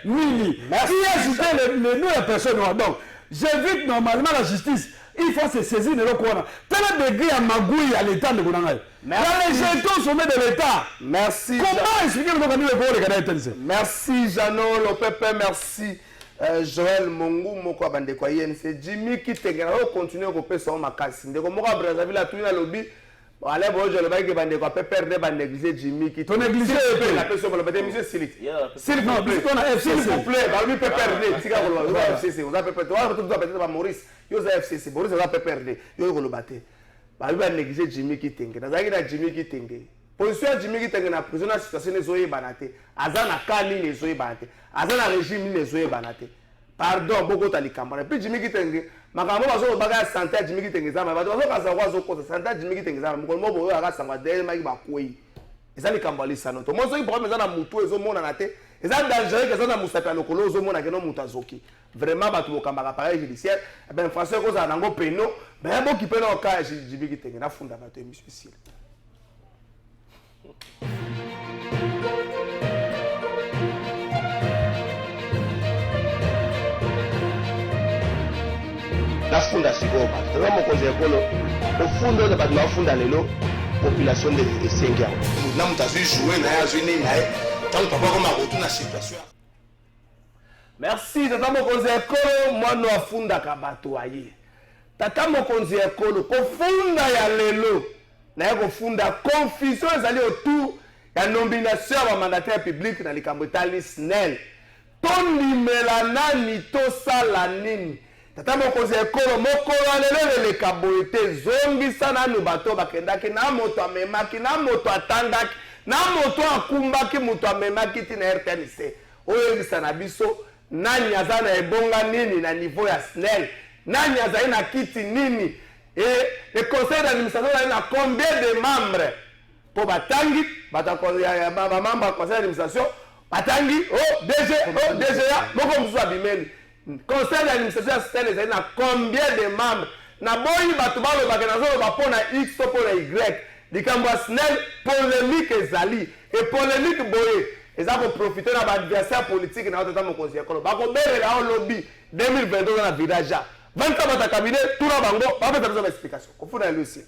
Mili. Qui a ajouté les 9 personnes? Donc, j'invite normalement la justice. Il faut se saisir de l'Okwana. Tel degré à Magouille à l'État de Gounangay. Dans les jetons au sommet de l'État. Merci. Comment expliquer le Merci Jeannot Lopepe, merci. Joël Mongu Moko Bandekwayen, c'est Jimmy qui te continue à couper son makasi. Ndeko Moko Brazzaville a tout dans le lobby. Allez, bon, je le vois que Bandekwa peut perdre, va négliger Jimmy qui te néglige. La personne pour le péter, monsieur Silik. S'il vous plaît, s'il vous plaît, lui peut perdre. Si vous avez FCC, vous avez peut-être Maurice, vous avez FCC, Maurice, vous avez perdre. Vous avez le battre. Lui va négliger Jimmy qui t'engue. Dans la Jimmy qui t'engue. Position Jimmy qui t'engue dans la prison, la situation n'est pas banate. Azan a kani n'est pas banate. Azan a régime n'est pas banate. Pardon, beaucoup de Likamba. Et puis Jimmy qui t'engue. Makambo bazo baga santé Jimmy qui t'engue. Mais bazo baza wazo kosa santé Jimmy qui t'engue. Mais moi boyo aga sangwa del maki bakoi. Eza Likamba lisano. To mo so ki problème eza na mutu ezo mona na te. Eza dangereux que eza na musapi ya lokolo ezo mona ke no mutu azoki. Vraiment batu bokamba appareil judiciaire. Ben François koza nango peno. Ben bo ki peno ka Jimmy qui t'engue na funda bato émission spéciale. La funda sikoba tanga mokonzi ekolo ofundo de batna funda lelo population de Sengia na mutazu jouer na ya zuni na tant papa comme a na situation. Merci tata mokonzi ekolo mwana afunda kabato aye tata mokonzi ekolo kofunda ya lelo na ya kofunda confusion ezali autour ya nomination ya mandataire public na likambo etali SNEL tondimela nani tosala nini tata mokonzi ya ekolo mokolo alelo eleka boye te zongisa nanu bato bakendaki na moto amemaki na moto atandaki na moto akumbaki moto amemaki tina RTNC oyo yebisa na biso nani aza na ebonga nini na niveau ya SNEL nani azali na kiti nini et le conseil d'administration azali na combien de membres po batangi membre ya conseil d'administration batangi DGA moko mosusu abimeli conseil d'administration ya SNEL ezali na combien de membres na boyi bato balobaka nazoloba mpo na X to mpo na Y likambo ya SNEL polémique ezali et polémique boye eza koprofite na baadversaire politique na otata mokonzi ya ekolo bakobelela o lobby 2022 na village 20 ans bata cabinet tuna bango bapesa biso baexplication kofuna ya Lucie